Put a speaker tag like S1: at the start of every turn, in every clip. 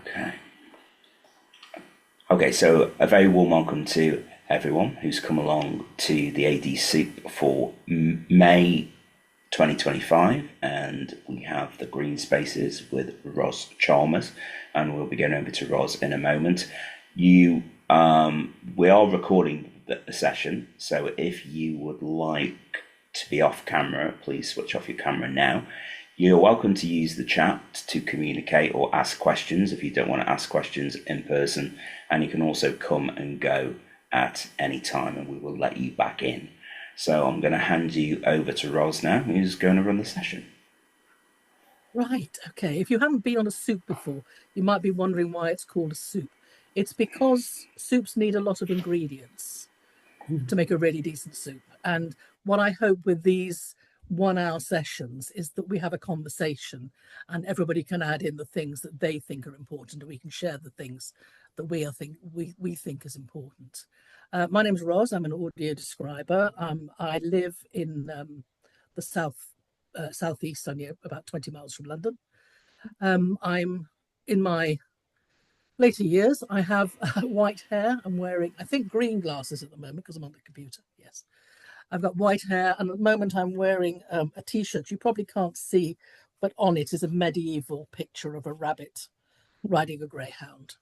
S1: Okay. Okay, so a very warm welcome to everyone who's come along to the AD Soup for May 2025, and we have the green spaces with Roz Chalmers, and we'll be going over to Roz in a moment. We are recording the session, so if you would like to be off camera, please switch off your camera now. You're welcome to use the chat to communicate or ask questions if you don't want to ask questions in person, and you can also come and go at any time and we will let you back in. So I'm going to hand you over to Roz now, who's going to run the session.
S2: Right, okay. If you haven't been on a soup before, you might be wondering why it's called a soup. It's because soups need a lot of ingredients to make a really decent soup. And what I hope with these 1 hour sessions is that we have a conversation and everybody can add in the things that they think are important, and we can share the things that we think is important. My name's Roz. I'm an audio describer. I live in the southeast, only about 20 miles from London. I'm in my later years. I have white hair. I'm wearing, I think, green glasses at the moment because I'm on the computer. Yes. I've got white hair, and at the moment I'm wearing a t-shirt you probably can't see, but on it is a medieval picture of a rabbit riding a greyhound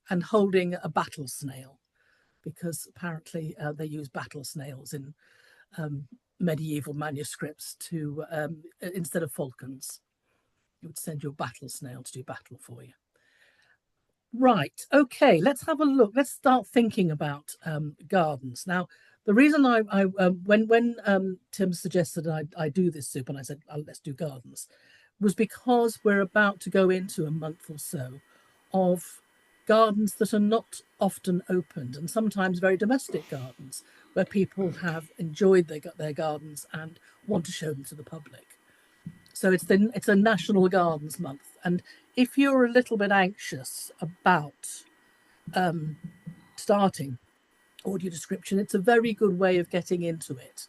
S2: and holding a battle snail, because apparently they use battle snails in medieval manuscripts to, instead of falcons, you would send your battle snail to do battle for you. Right, okay, let's have a look. Let's start thinking about gardens. Now, the reason when Tim suggested I do this soup and I said, oh, let's do gardens, was because we're about to go into a month or so of gardens that are not often opened, and sometimes very domestic gardens where people have enjoyed their gardens and want to show them to the public. So it's a National Gardens Month, and if you're a little bit anxious about starting audio description, it's a very good way of getting into it.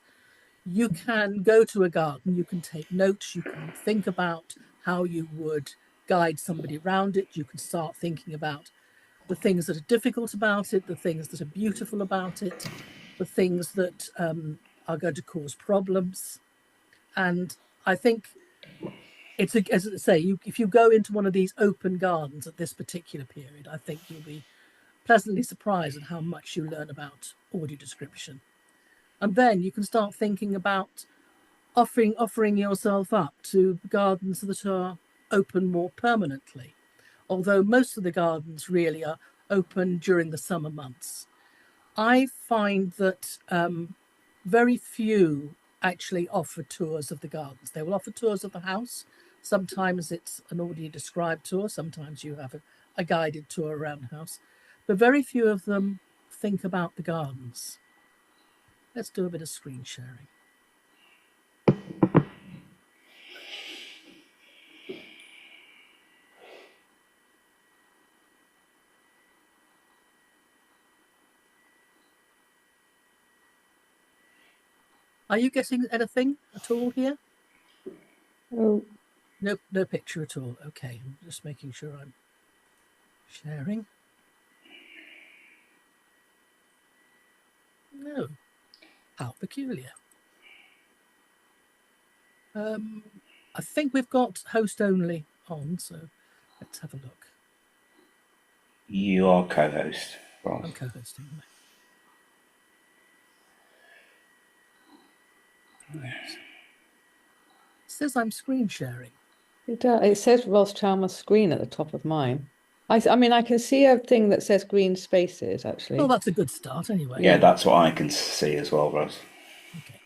S2: You can go to a garden, you can take notes, you can think about how you would guide somebody around it, you can start thinking about the things that are difficult about it, the things that are beautiful about it, the things that are going to cause problems. And I think it's, as I say, if you go into one of these open gardens at this particular period, I think you'll be pleasantly surprised at how much you learn about audio description. And then you can start thinking about offering yourself up to gardens that are open more permanently, although most of the gardens really are open during the summer months. I find that very few actually offer tours of the gardens. They will offer tours of the house. Sometimes it's an audio described tour. Sometimes you have a guided tour around the house. But very few of them think about the gardens. Let's do a bit of screen sharing. Are you getting anything at all here?
S3: Oh.
S2: No picture at all. Okay, I'm just making sure I'm sharing. No. How peculiar. I think we've got host only on, so let's have a look.
S1: You are co-host, Roz.
S2: I'm co-hosting. Right. It says I'm screen sharing.
S3: It says Roz Chalmers screen at the top of mine. I mean, I can see a thing that says green spaces, actually.
S2: Well, that's a good start anyway.
S1: Yeah, that's what I can see as well, Roz.
S2: Okay.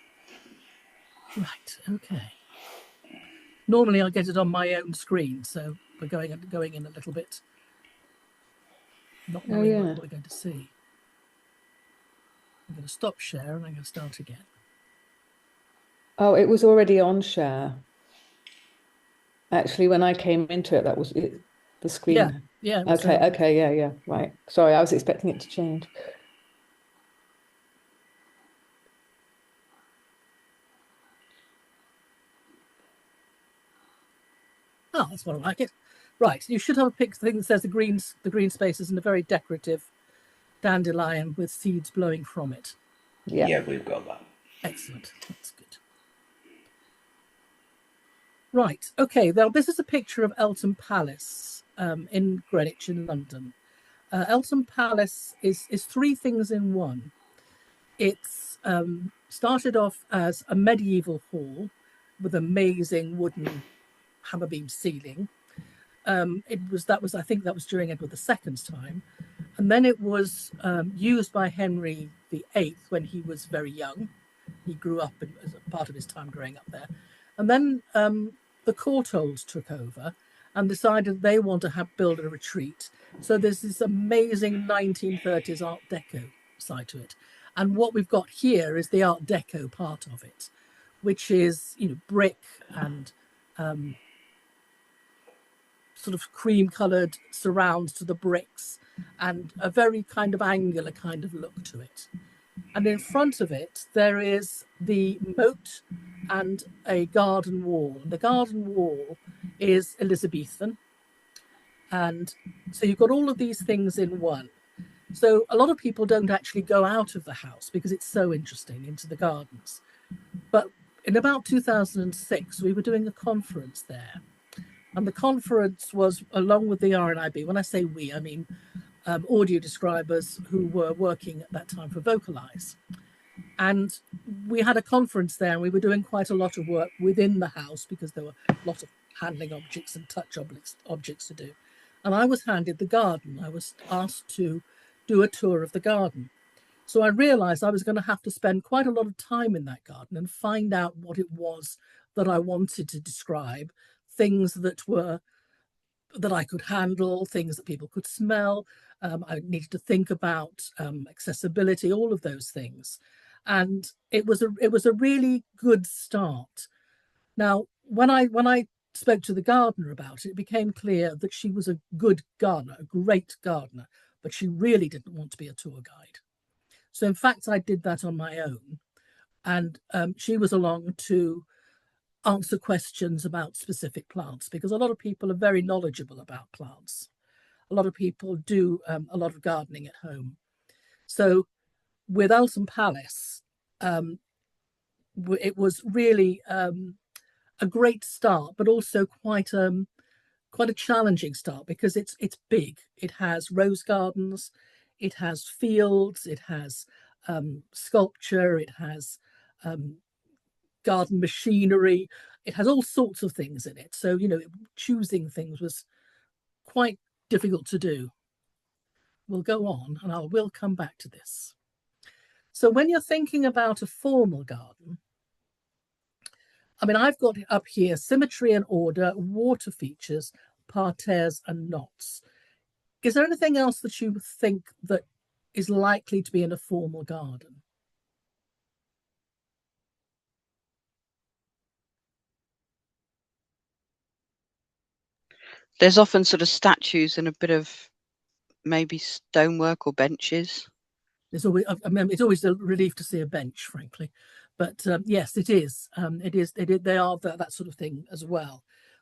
S2: Right, okay. Normally I'll get it on my own screen, so we're going in a little bit, not knowing what we're going to see. I'm going to stop share and I'm going to start again.
S3: Oh, it was already on share. Actually, when I came into it, that was it, the screen.
S2: Yeah.
S3: Okay, yeah, right. Sorry, I was expecting it to change.
S2: Oh, that's more like it. Right, you should have a picture thing that says the green spaces and a very decorative dandelion with seeds blowing from it.
S1: Yeah, we've got that.
S2: Excellent. That's good. Right. Okay. Now, this is a picture of Eltham Palace in Greenwich in London. Eltham Palace is three things in one. It's started off as a medieval hall with amazing wooden hammer beam ceiling. I think that was during Edward II's time, and then it was used by Henry VIII when he was very young. He grew up as a part of his time growing up there, and then the Courtaulds took over and decided they want to build a retreat. So there's this amazing 1930s Art Deco side to it, and what we've got here is the Art Deco part of it, which is brick and sort of cream-coloured surrounds to the bricks, and a very kind of angular kind of look to it. And in front of it, there is the moat and a garden wall. The garden wall is Elizabethan. And so you've got all of these things in one. So a lot of people don't actually go out of the house because it's so interesting into the gardens. But in about 2006, we were doing a conference there. And the conference was along with the RNIB. When I say we, I mean audio describers who were working at that time for Vocalize. And we had a conference there, and we were doing quite a lot of work within the house because there were a lot of handling objects and touch objects to do. And I was handed the garden. I was asked to do a tour of the garden. So I realized I was going to have to spend quite a lot of time in that garden and find out what it was that I wanted to describe, things that I could handle, things that people could smell. I needed to think about accessibility, all of those things. And it was a really good start. Now, when I spoke to the gardener about it, it became clear that she was a good gardener, a great gardener, but she really didn't want to be a tour guide. So in fact, I did that on my own. And she was along to answer questions about specific plants, because a lot of people are very knowledgeable about plants. A lot of people do a lot of gardening at home. So with Eltham Palace, it was really a great start, but also quite a challenging start, because it's big. It has rose gardens, it has fields, it has sculpture, it has garden machinery, it has all sorts of things in it. So choosing things was quite difficult to do. We'll go on, and I will come back to this. So when you're thinking about a formal garden, I mean, I've got up here symmetry and order, water features, parterres and knots. Is there anything else that you think that is likely to be in a formal garden?
S4: There's often sort of statues and a bit of maybe stonework or benches.
S2: It's always a relief to see a bench, frankly. But yes, it is. They are that sort of thing as well.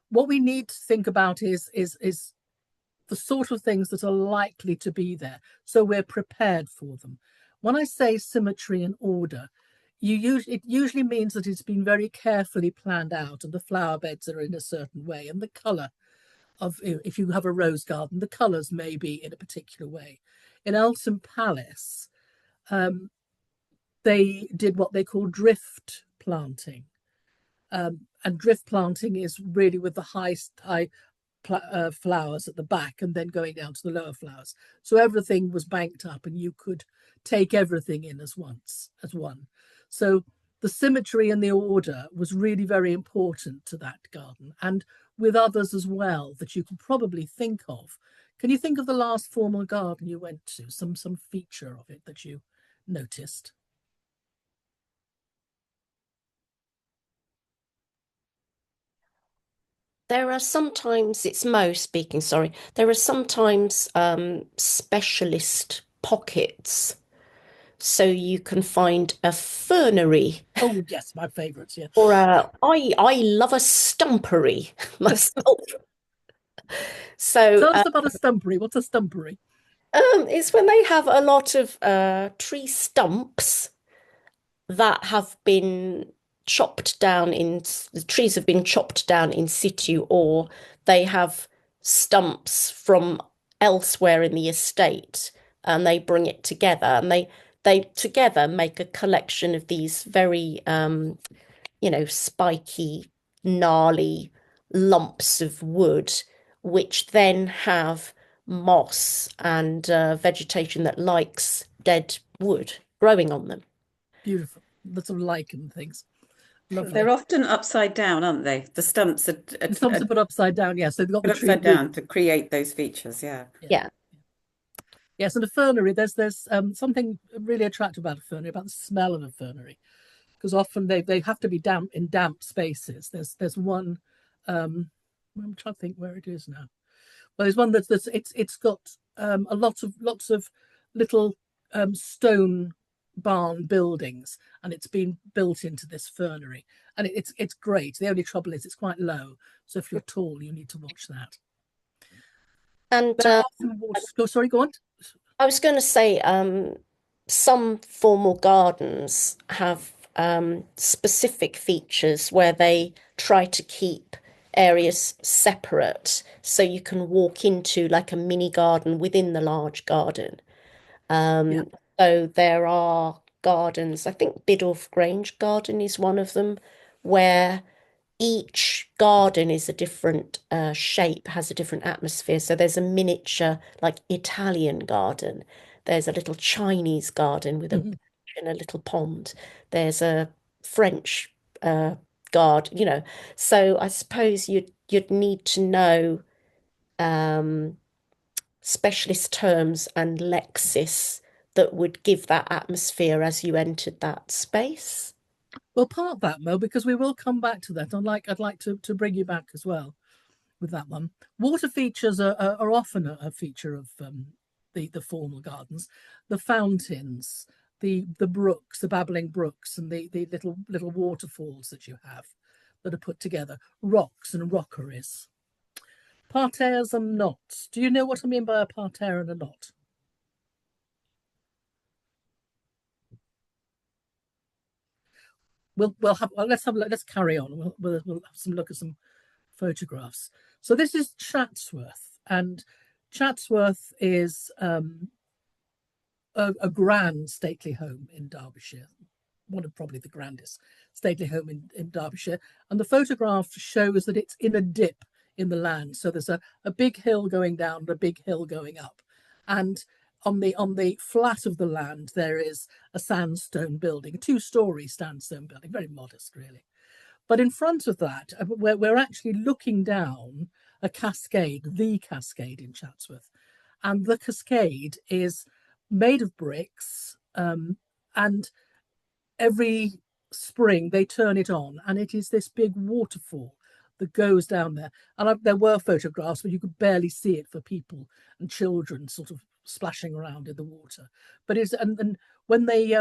S2: What we need to think about is the sort of things that are likely to be there, so we're prepared for them. When I say symmetry and order, it usually means that it's been very carefully planned out, and the flower beds are in a certain way, and the colour of, if you have a rose garden, the colours may be in a particular way. In Eltham Palace, they did what they call drift planting. And drift planting is really with the high flowers at the back and then going down to the lower flowers. So everything was banked up and you could take everything in as one. So the symmetry and the order was really very important to that garden, and with others as well that you can probably think of. Can you think of the last formal garden you went to? Some feature of it that you noticed?
S5: There are sometimes, it's Mo speaking, sorry. There are sometimes specialist pockets. So you can find a fernery.
S2: Oh, yes, my favourites, yeah.
S5: Or I love a stumpery myself. So
S2: Tell us about a stumpery. What's a stumpery?
S5: it's when they have a lot of tree stumps that have been chopped down the trees have been chopped down in situ, or they have stumps from elsewhere in the estate and they bring it together, and they together make a collection of these very spiky, gnarly lumps of wood, which then have moss and vegetation that likes dead wood growing on them.
S2: Beautiful. Lots of lichen things. Lovely.
S6: They're often upside down, aren't they? The stumps are
S2: The stumps are put upside down, yes. So they've got
S6: put
S2: the tree
S6: upside down to create those features, yeah.
S5: Yeah.
S2: Yes, and a fernery, there's something really attractive about a fernery, about the smell of a fernery, because often they have to be damp in damp spaces. There's one, I'm trying to think where it is now. Well, there's one it's got lots of little stone barn buildings, and it's been built into this fernery, and it's great. The only trouble is it's quite low, so if you're tall, you need to watch that.
S5: And
S2: sorry, go on.
S5: I was going to say, some formal gardens have specific features where they try to keep areas separate so you can walk into like a mini garden within the large garden. So there are gardens, I think Biddulph Grange Garden is one of them, where each garden is a different shape, has a different atmosphere. So there's a miniature, like Italian garden. There's a little Chinese garden with a little pond. There's a French garden, So I suppose you'd need to know specialist terms and lexis that would give that atmosphere as you entered that space.
S2: We'll park that, Mo, because we will come back to that. I'd like to bring you back as well with that one. Water features are often a feature of the formal gardens. The fountains, the brooks, the babbling brooks, and the little waterfalls that you have that are put together. Rocks and rockeries. Parterres and knots. Do you know what I mean by a parterre and a knot? Let's carry on. We'll have some look at some photographs. So this is Chatsworth, and Chatsworth is a grand stately home in Derbyshire, one of probably the grandest stately home in Derbyshire. And the photograph shows that it's in a dip in the land. So there's a big hill going down and a big hill going up. And on the flat of the land, there is a sandstone building, a 2-story sandstone building, very modest, really. But in front of that, we're actually looking down a cascade, the cascade in Chatsworth. And the cascade is made of bricks, and every spring they turn it on, and it is this big waterfall that goes down there. And there were photographs, but you could barely see it for people and children sort of splashing around in the water. But and when they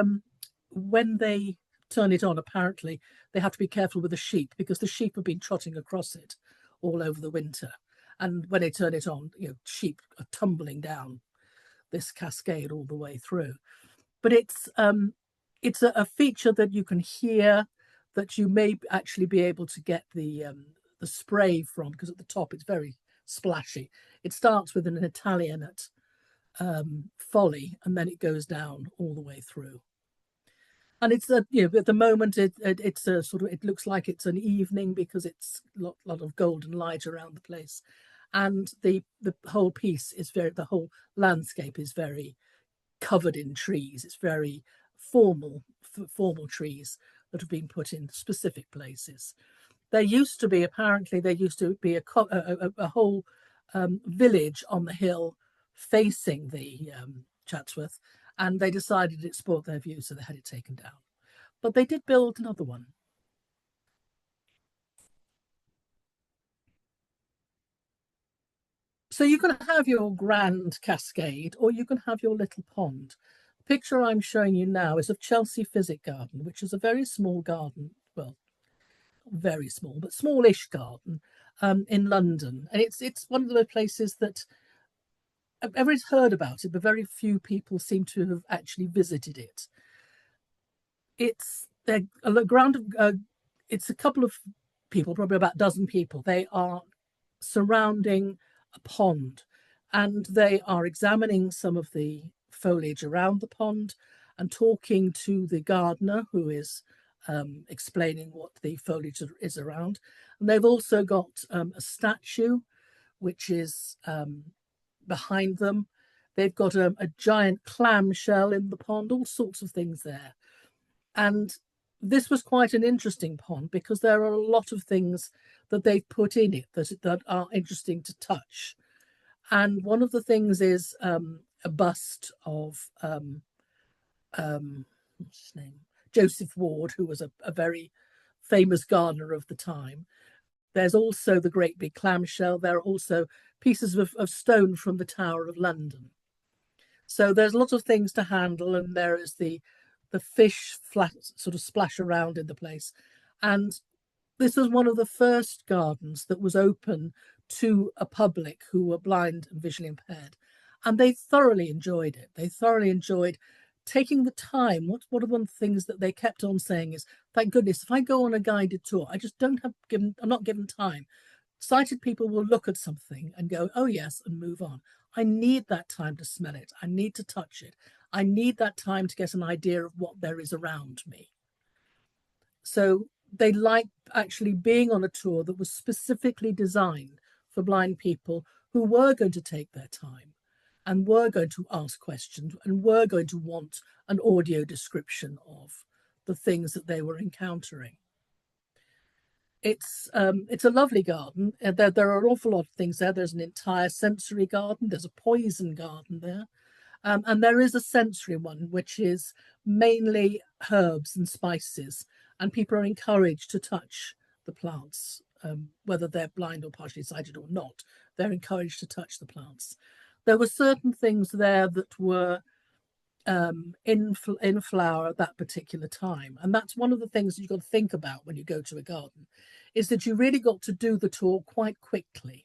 S2: turn it on, apparently they have to be careful with the sheep, because the sheep have been trotting across it all over the winter. And when they turn it on, sheep are tumbling down this cascade all the way through. But it's a feature that you can hear, that you may actually be able to get the spray from, because at the top it's very splashy. It starts with an Italianate folly, and then it goes down all the way through. And it's at the moment it's a sort of, it looks like it's an evening, because it's a lot of golden light around the place, and the whole piece is the whole landscape is very covered in trees. It's very formal trees that have been put in specific places. There used to be a whole village on the hill facing the Chatsworth, and they decided it spoiled their view, so they had it taken down. But they did build another one. So you can have your grand cascade, or you can have your little pond. The picture I'm showing you now is of Chelsea Physic Garden, which is a very small garden. Well, very small, but smallish garden. in London, and it's one of those places that everyone's heard about it, but very few people seem to have actually visited it. It's a ground of it's a couple of people, probably about a dozen people. They are surrounding a pond, and they are examining some of the foliage around the pond and talking to the gardener, who is explaining what the foliage is around. And they've also got a statue which is behind them. They've got a giant clamshell in the pond, all sorts of things there. And this was quite an interesting pond because there are a lot of things that they've put in it that are interesting to touch. And one of the things is a bust of what's his name? Joseph Ward, who was a very famous gardener of the time. There's also the great big clamshell. There are also pieces of stone from the Tower of London. So there's lots of things to handle, and there is the fish flat sort of splash around in the place. And this was one of the first gardens that was open to a public who were blind and visually impaired. And they thoroughly enjoyed it. They thoroughly enjoyed taking the time. One of the things that they kept on saying is, thank goodness, if I go on a guided tour, I just I'm not given time. Sighted people will look at something and go, oh yes, and move on. I need that time to smell it. I need to touch it. I need that time to get an idea of what there is around me. So they liked actually being on a tour that was specifically designed for blind people who were going to take their time and were going to ask questions and were going to want an audio description of the things that they were encountering. It's a lovely garden. There are an awful lot of things there. There's an entire sensory garden. There's a poison garden there. And there is a sensory one, which is mainly herbs and spices. And people are encouraged to touch the plants, whether they're blind or partially sighted or not. They're encouraged to touch the plants. There were certain things there that were in flower at that particular time. And that's one of the things that you've got to think about when you go to a garden, is that you really got to do the tour quite quickly.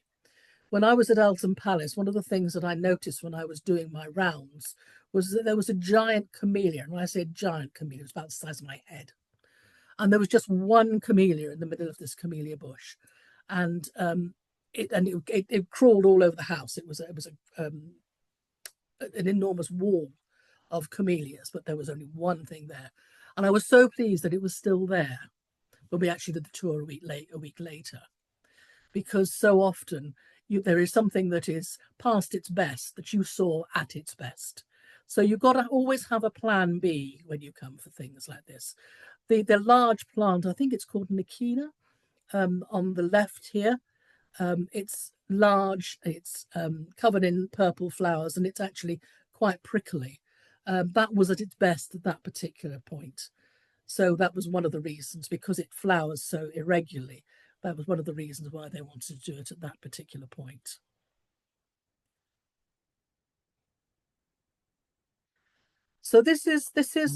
S2: When I was at Eltham Palace, one of the things that I noticed when I was doing my rounds was that there was a giant camellia. And when I say giant camellia, it was about the size of my head. And there was just one camellia in the middle of this camellia bush. And it crawled all over the house. It was an enormous wall of camellias, but there was only one thing there. And I was so pleased that it was still there when we actually did the tour a week later, because so often there is something that is past its best that you saw at its best. So you've got to always have a plan B when you come for things like this. The large plant, I think it's called Nikina, on the left here. It's large, it's covered in purple flowers, and it's actually quite prickly. That was at its best at that particular point. So that was one of the reasons, because it flowers so irregularly. That was one of the reasons why they wanted to do it at that particular point. So this is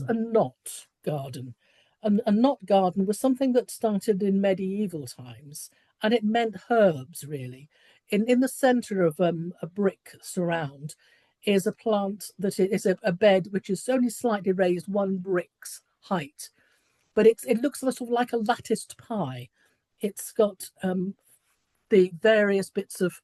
S2: a knot garden. And a knot garden was something that started in medieval times, and it meant herbs, really. In the centre of a brick surround is a plant that is a bed which is only slightly raised 1 brick's height, but it looks sort of like a latticed pie. It's got the various bits of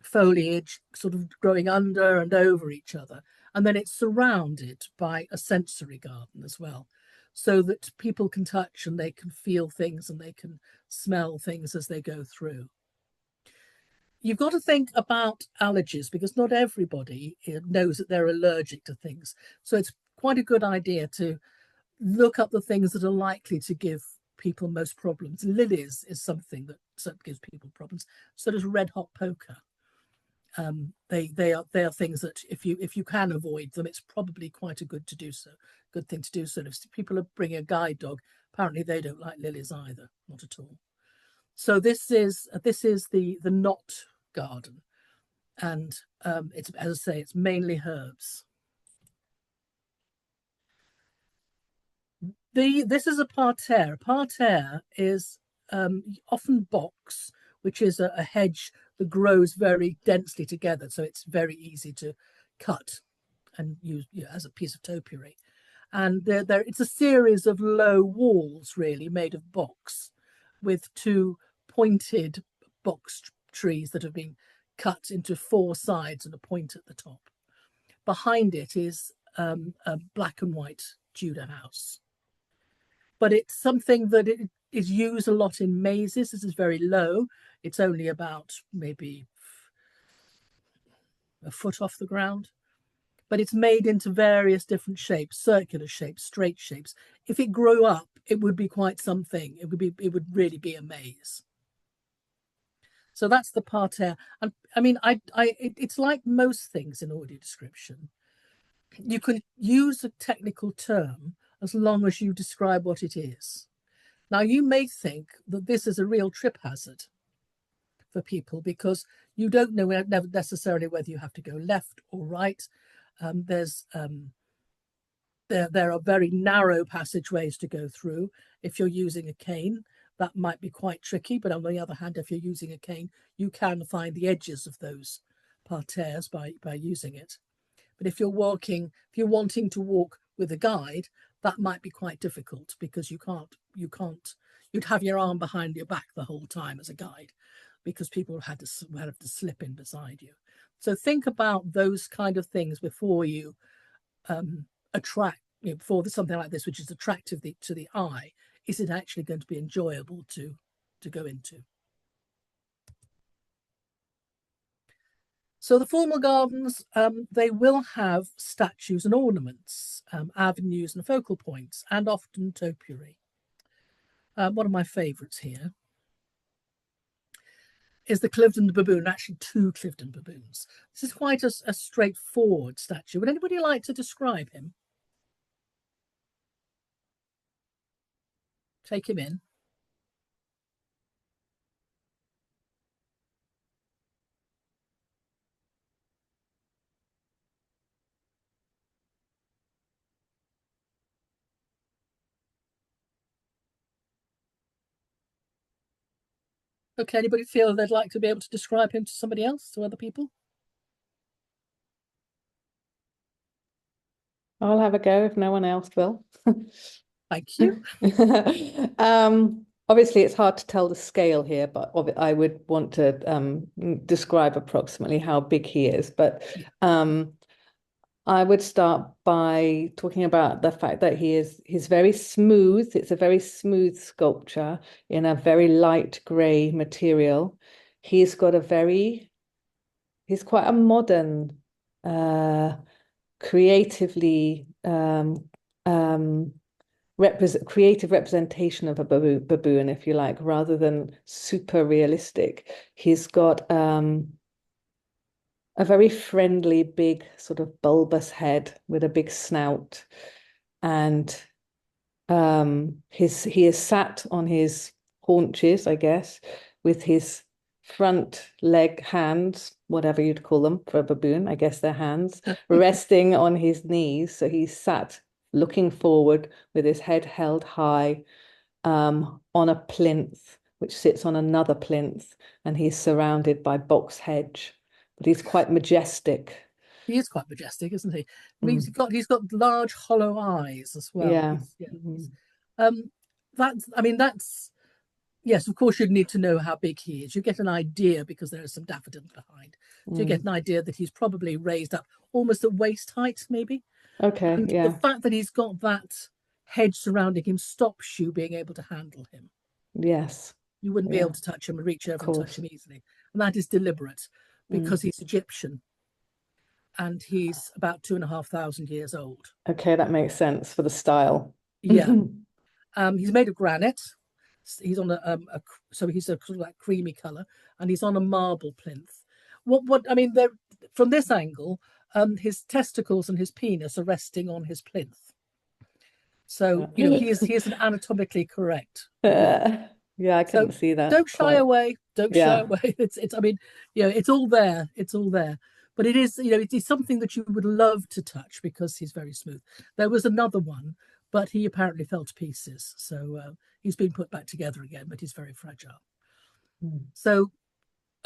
S2: foliage sort of growing under and over each other, and then it's surrounded by a sensory garden as well, so that people can touch and they can feel things and they can smell things as they go through. You've got to think about allergies, because not everybody knows that they're allergic to things. So it's quite a good idea to look up the things that are likely to give people most problems. Lilies is something that gives people problems. So does red hot poker. They are things that if you can avoid them, it's probably quite a good thing to do so. If people are bringing a guide dog, apparently they don't like lilies either, not at all. So this is the knot garden, and it's, as I say, it's mainly herbs. This is a parterre. A parterre is often box which is a hedge that grows very densely together, so it's very easy to cut and use, you know, as a piece of topiary. And it's a series of low walls, really, made of box, with two pointed box trees that have been cut into four sides and a point at the top. Behind it is a black and white Tudor house. But it's something that it is used a lot in mazes. This is very low. It's only about maybe a foot off the ground. But it's made into various different shapes, circular shapes, straight shapes. If it grew up, it would be quite something. It would really be a maze. So that's the parterre. And I mean, it's like most things in audio description. You can use a technical term as long as you describe what it is. Now, you may think that this is a real trip hazard for people because you don't know necessarily whether you have to go left or right. There are very narrow passageways to go through. If you're using a cane, that might be quite tricky. But on the other hand, if you're using a cane, you can find the edges of those parterres by using it. But if you're wanting to walk with a guide, that might be quite difficult because you'd have your arm behind your back the whole time as a guide because people have to slip in beside you. So think about those kind of things before you before something like this, which is attractive to the eye. Is it actually going to be enjoyable to go into? So the formal gardens, they will have statues and ornaments, avenues and focal points, and often topiary. One of my favourites here is the Cliveden baboon, actually two Cliveden baboons. This is quite a straightforward statue. Would anybody like to describe him? Take him in. Okay, anybody feel they'd like to be able to describe him to somebody else, to other people?
S3: I'll have a go if no one else will.
S2: Thank you.
S3: Obviously, it's hard to tell the scale here, but I would want to describe approximately how big he is. But I would start by talking about the fact that he's very smooth. It's a very smooth sculpture in a very light grey material. He's quite a modern, creatively creative representation of a baboon, if you like, rather than super realistic. He's got a very friendly, big, sort of bulbous head with a big snout, and he is sat on his haunches, I guess, with his front leg hands, whatever you'd call them for a baboon, I guess they're hands, resting on his knees. So he's sat looking forward with his head held high on a plinth, which sits on another plinth, and he's surrounded by box hedge. But he's quite majestic.
S2: He is quite majestic, isn't he? I mean, he's got large hollow eyes as well.
S3: Yeah.
S2: That's yes, of course you'd need to know how big he is. You get an idea because there are some daffodils behind. So you get an idea that he's probably raised up almost at waist height, maybe.
S3: Okay,
S2: and
S3: yeah.
S2: The fact that he's got that hedge surrounding him stops you being able to handle him.
S3: Yes.
S2: You wouldn't be able to touch him and reach over and touch him easily. And that is deliberate because he's Egyptian and he's about 2,500 years old.
S3: Okay, that makes sense for the style.
S2: Yeah. He's made of granite. He's on so he's a sort of like creamy color, and he's on a marble plinth. From this angle, his testicles and his penis are resting on his plinth. So he is an anatomically correct.
S3: Yeah, I couldn't see that.
S2: Don't shy away. Don't shy away. It's all there. It's all there. But it is, it is something that you would love to touch because he's very smooth. There was another one, but he apparently fell to pieces. So he's been put back together again, but he's very fragile. So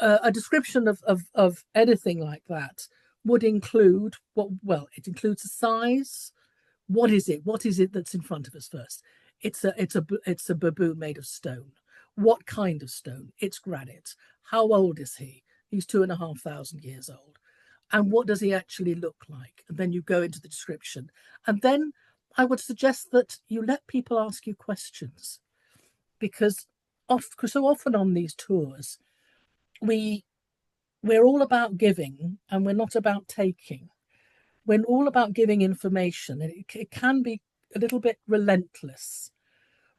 S2: a description of anything like that would include it includes the size. What is it? What is it that's in front of us first? It's a baboon made of stone. What kind of stone? It's granite. How old is he? He's 2,500 years old. And what does he actually look like? And then you go into the description. And then I would suggest that you let people ask you questions, because so often on these tours, we're all about giving and we're not about taking. We're all about giving information, and it can be a little bit relentless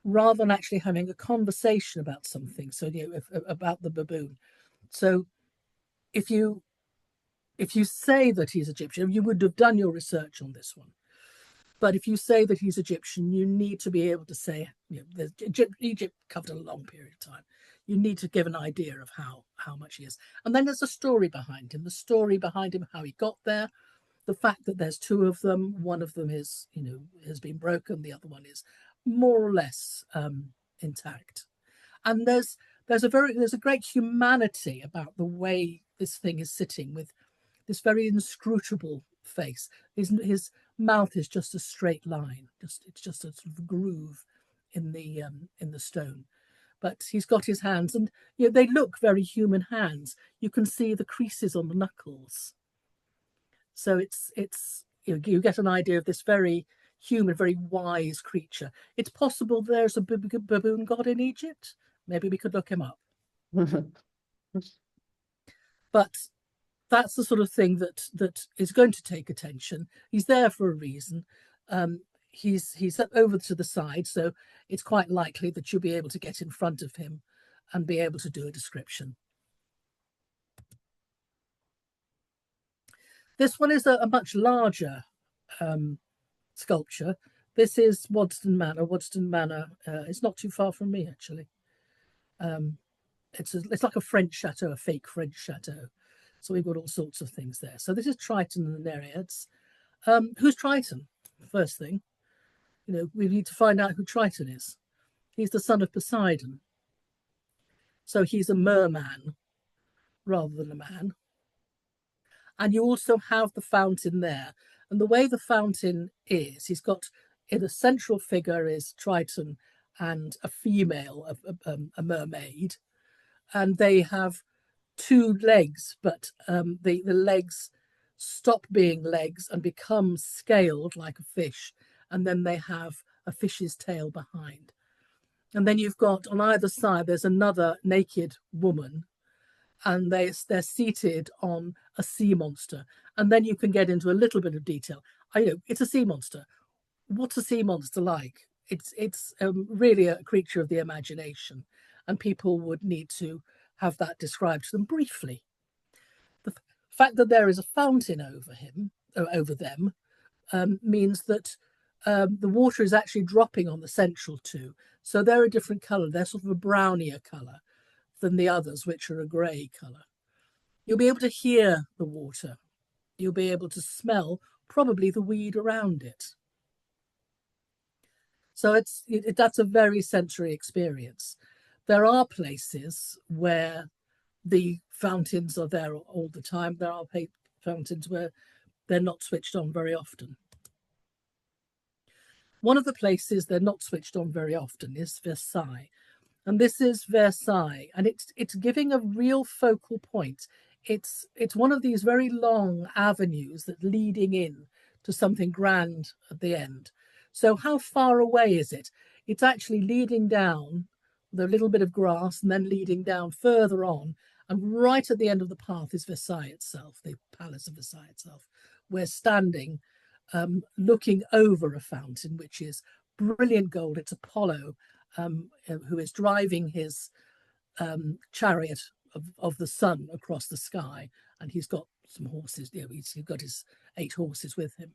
S2: rather than actually having a conversation about something. So, about the baboon. So if you say that he's Egyptian, you would have done your research on this one. But if you say that he's Egyptian, you need to be able to say, Egypt covered a long period of time. You need to give an idea of how much he is. And then there's a story behind him, how he got there, the fact that there's two of them. One of them is, has been broken. The other one is more or less intact. And there's a great humanity about the way this thing is sitting, with this very inscrutable face. His mouth is just a straight line. It's just a sort of groove in the stone. But he's got his hands, and they look very human hands. You can see the creases on the knuckles. So it's you get an idea of this very human, very wise creature. It's possible there's a baboon god in Egypt. Maybe we could look him up. But that's the sort of thing that is going to take attention. He's there for a reason. He's over to the side, so it's quite likely that you'll be able to get in front of him and be able to do a description. This one is a much larger sculpture. This is Waddesdon Manor. Waddesdon Manor is not too far from me, actually. It's like a French chateau, a fake French chateau. So we've got all sorts of things there. So this is Triton and the Nereids. Who's Triton? First thing, we need to find out who Triton is. He's the son of Poseidon. So he's a merman rather than a man. And you also have the fountain there. And the way the fountain is, he's got, in the central figure is Triton and a female, a mermaid. And they have two legs, but the legs stop being legs and become scaled like a fish. And then they have a fish's tail behind. And then you've got, on either side, there's another naked woman, and they're seated on a sea monster. And then you can get into a little bit of detail. It's a sea monster. What's a sea monster like? It's really a creature of the imagination, and people would need to have that described to them briefly. The fact that there is a fountain over them, means that the water is actually dropping on the central two. So they're a different colour. They're sort of a brownier colour than the others, which are a grey colour. You'll be able to hear the water. You'll be able to smell probably the weed around it. So that's a very sensory experience. There are places where the fountains are there all the time. There are fountains where they're not switched on very often. One of the places they're not switched on very often is Versailles. And this is Versailles, and it's giving a real focal point. It's one of these very long avenues that leading in to something grand at the end. So how far away is it? It's actually leading down with a little bit of grass and then leading down further on. And right at the end of the path is Versailles itself, the Palace of Versailles itself. We're standing looking over a fountain, which is brilliant gold. It's Apollo who is driving his chariot of the sun across the sky, and he's got some horses. He's got his 8 horses with him.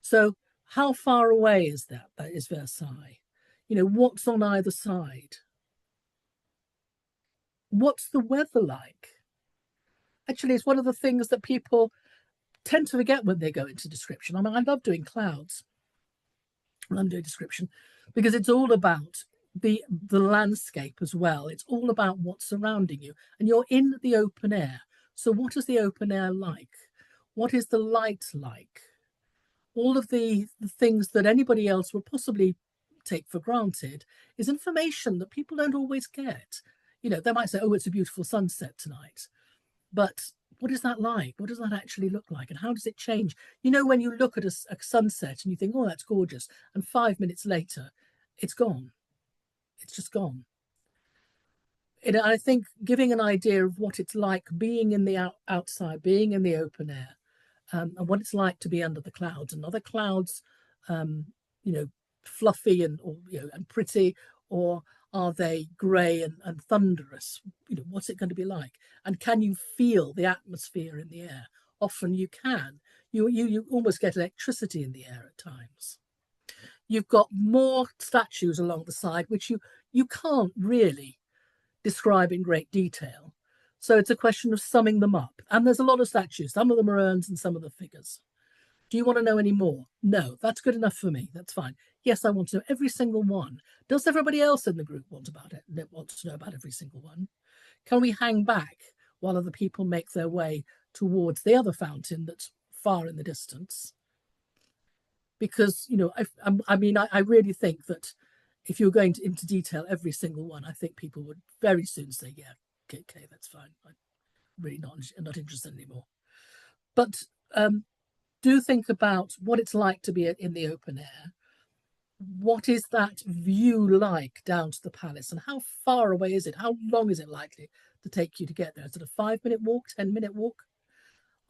S2: So how far away is that? That is Versailles. What's on either side? What's the weather like? Actually, it's one of the things that people tend to forget when they go into description. I love doing clouds when I'm doing description, because it's all about the landscape as well. It's all about what's surrounding you, and you're in the open air. So what is the open air like? What is the light like? All of the things that anybody else would possibly take for granted is information that people don't always get. You know, they might say, oh, it's a beautiful sunset tonight, but what is that like? What does that actually look like? And how does it change? You know, when you look at a sunset and you think, oh, that's gorgeous, and 5 minutes later, it's gone. It's just gone. And I think giving an idea of what it's like being in the outside, being in the open air, and what it's like to be under the clouds. And are the clouds, you know, fluffy and and pretty, or are they grey and thunderous? You know, what's it going to be like? And can you feel the atmosphere in the air? Often you can. You almost get electricity in the air at times. You've got more statues along the side, which you can't really describe in great detail. So it's a question of summing them up. And there's a lot of statues. Some of them are urns and some of the figures. Do you want to know any more? No, that's good enough for me. That's fine. Yes, I want to know every single one. Does everybody else in the group want to know about every single one? Can we hang back while other people make their way towards the other fountain that's far in the distance? Because, you know, I really think that if you're going into detail every single one, I think people would very soon say, yeah, okay, that's fine. I'm really not interested anymore. But do think about what it's like to be in the open air. What is that view like down to the palace, and how far away is it? How long is it likely to take you to get there? Is it a 5-minute walk, 10-minute walk?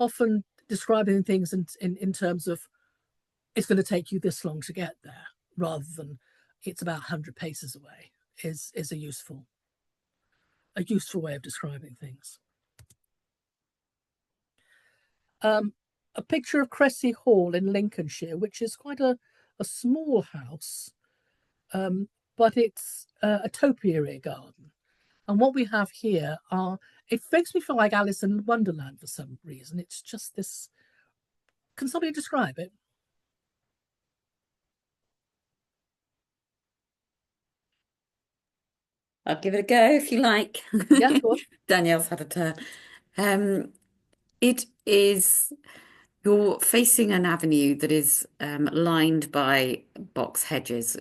S2: Often describing things in terms of it's going to take you this long to get there, rather than it's about 100 paces away, is a useful way of describing things. A picture of Cressy Hall in Lincolnshire, which is quite a small house, but it's a topiary garden. And what we have here it makes me feel like Alice in Wonderland for some reason. It's just this, can somebody describe it?
S6: I'll give it a go if you like.
S2: Yeah, go on.
S6: Danielle's had a turn. It is, you're facing an avenue that is lined by box hedges,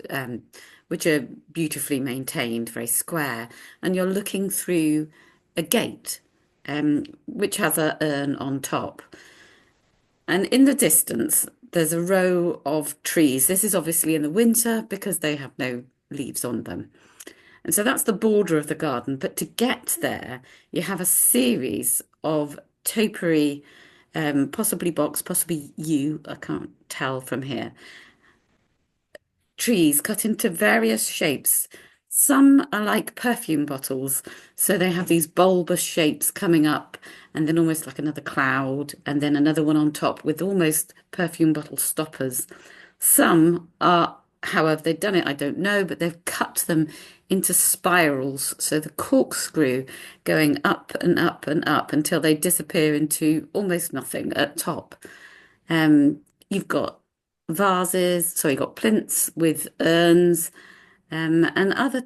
S6: which are beautifully maintained, very square, and you're looking through a gate, which has an urn on top. And in the distance, there's a row of trees. This is obviously in the winter because they have no leaves on them. And so that's the border of the garden. But to get there, you have a series of topiary, possibly box, possibly yew, I can't tell from here, trees cut into various shapes. Some are like perfume bottles, so they have these bulbous shapes coming up, and then almost like another cloud, and then another one on top with almost perfume bottle stoppers. Some are, however they've done it, I don't know, but they've cut them into spirals, so the corkscrew going up and up and up until they disappear into almost nothing at top. You've got vases, so you've got plinths with urns, and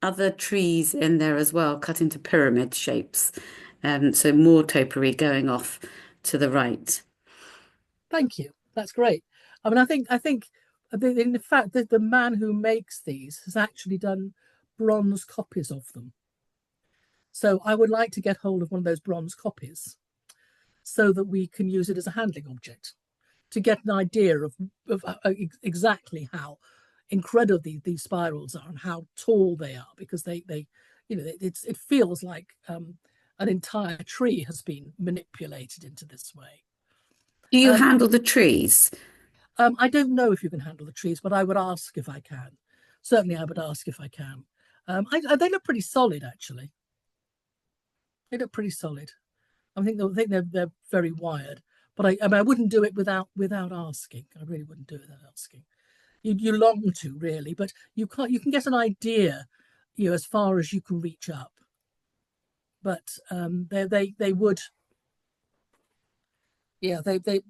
S6: other trees in there as well, cut into pyramid shapes. So more topiary going off to the right.
S2: Thank you. That's great. I mean, I think in fact that the man who makes these has actually done bronze copies of them. So I would like to get hold of one of those bronze copies so that we can use it as a handling object to get an idea of exactly how incredible these spirals are and how tall they are, because they you know, it feels like an entire tree has been manipulated into this way.
S6: Do you handle the trees?
S2: I don't know if you can handle the trees, but I would ask if I can. Certainly, I would ask if I can. They look pretty solid, actually. They look pretty solid. I think they're very wired. But I mean, I wouldn't do it without asking. I really wouldn't do it without asking. You long to, really, but you can't. You can get an idea, you know, as far as you can reach up. But they would. Yeah,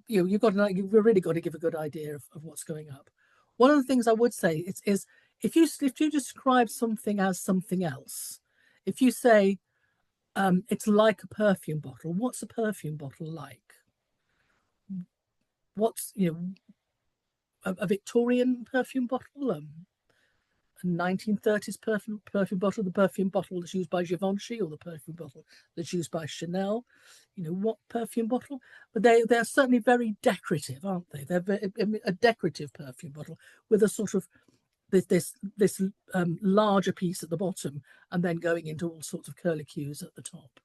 S2: you've really got to give a good idea of what's going up. One of the things I would say is if you describe something as something else, if you say it's like a perfume bottle, what's a perfume bottle like? What's, a Victorian perfume bottle, a 1930s perfume bottle, the perfume bottle that's used by Givenchy, or the perfume bottle that's used by Chanel? What perfume bottle? But they're certainly very decorative, aren't they? They're a decorative perfume bottle with a sort of this larger piece at the bottom, and then going into all sorts of curlicues at the top.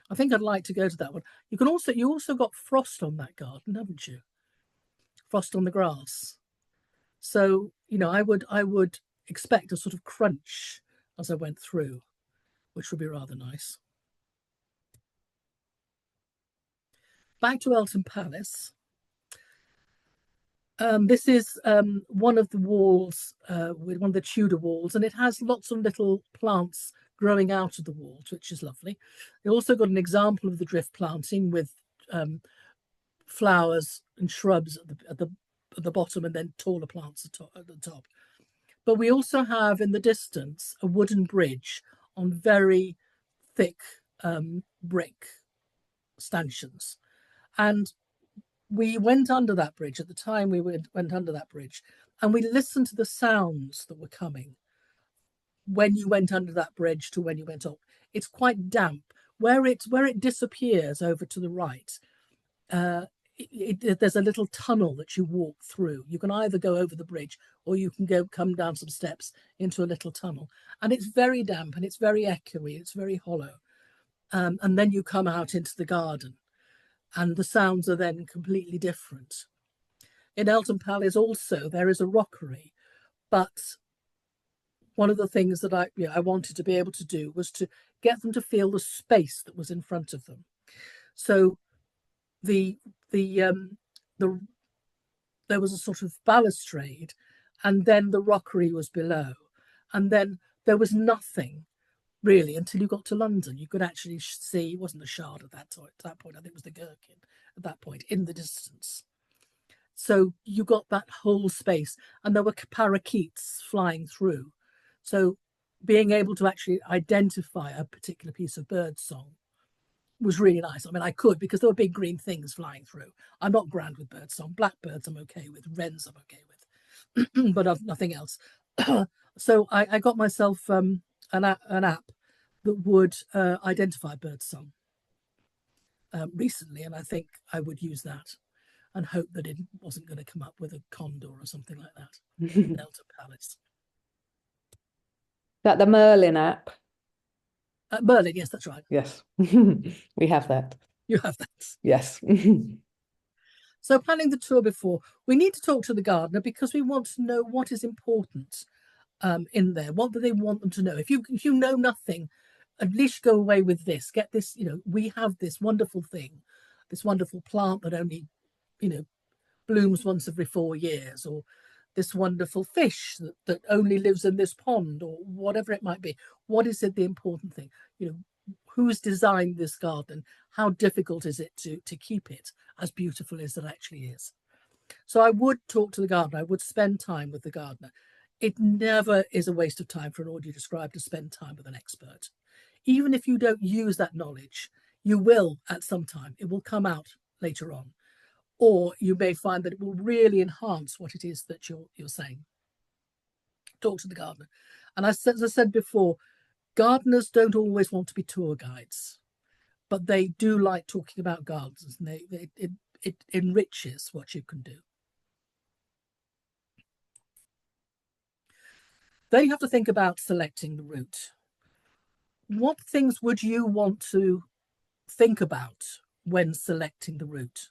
S2: I think I'd like to go to that one. You also got frost on that garden, haven't you? Frost on the grass. So, I would expect a sort of crunch as I went through, which would be rather nice. Back to Elton Palace. This is one of the walls, with one of the Tudor walls, and it has lots of little plants growing out of the walls, which is lovely. They also got an example of the drift planting with flowers and shrubs at the bottom, and then taller plants at the top. But we also have in the distance a wooden bridge on very thick brick stanchions, and we went under that bridge. At the time we went under that bridge, and we listened to the sounds that were coming when you went under that bridge to when you went up. It's quite damp. Where it disappears over to the right, there's a little tunnel that you walk through. You can either go over the bridge, or you can come down some steps into a little tunnel. And it's very damp, and it's very echoey, it's very hollow. And then you come out into the garden, and the sounds are then completely different. In Elton Palace also, there is a rockery, but one of the things that I wanted to be able to do was to get them to feel the space that was in front of them. So there was a sort of balustrade, and then the rockery was below, and then there was nothing really until you got to London. You could actually see, it wasn't the Shard at that point, I think it was the Gherkin at that point in the distance. So you got that whole space, and there were parakeets flying through. So being able to actually identify a particular piece of bird song was really nice. I mean, I could, because there were big green things flying through. I'm not grand with bird song. Blackbirds I'm okay with, wrens I'm okay with, but nothing else. So I got myself an app that would identify bird song recently, and I think I would use that and hope that it wasn't going to come up with a condor or something like that in Elton Palace.
S3: That the Merlin app?
S2: Merlin, yes, that's right.
S3: Yes, we have that.
S2: You have that.
S3: Yes.
S2: So planning the tour before, we need to talk to the gardener, because we want to know what is important in there. What do they want them to know? If you know nothing, at least go away with this. Get this, we have this wonderful thing, this wonderful plant that only, blooms once every 4 years, or this wonderful fish that only lives in this pond, or whatever it might be. What is it, the important thing? Who's designed this garden? How difficult is it to keep it as beautiful as it actually is? So I would talk to the gardener. I would spend time with the gardener. It never is a waste of time for an audio describer to spend time with an expert. Even if you don't use that knowledge, you will at some time. It will come out later on. Or you may find that it will really enhance what it is that you're saying. Talk to the gardener. And as I said before, gardeners don't always want to be tour guides, but they do like talking about gardens, and it enriches what you can do. Then you have to think about selecting the route. What things would you want to think about when selecting the route?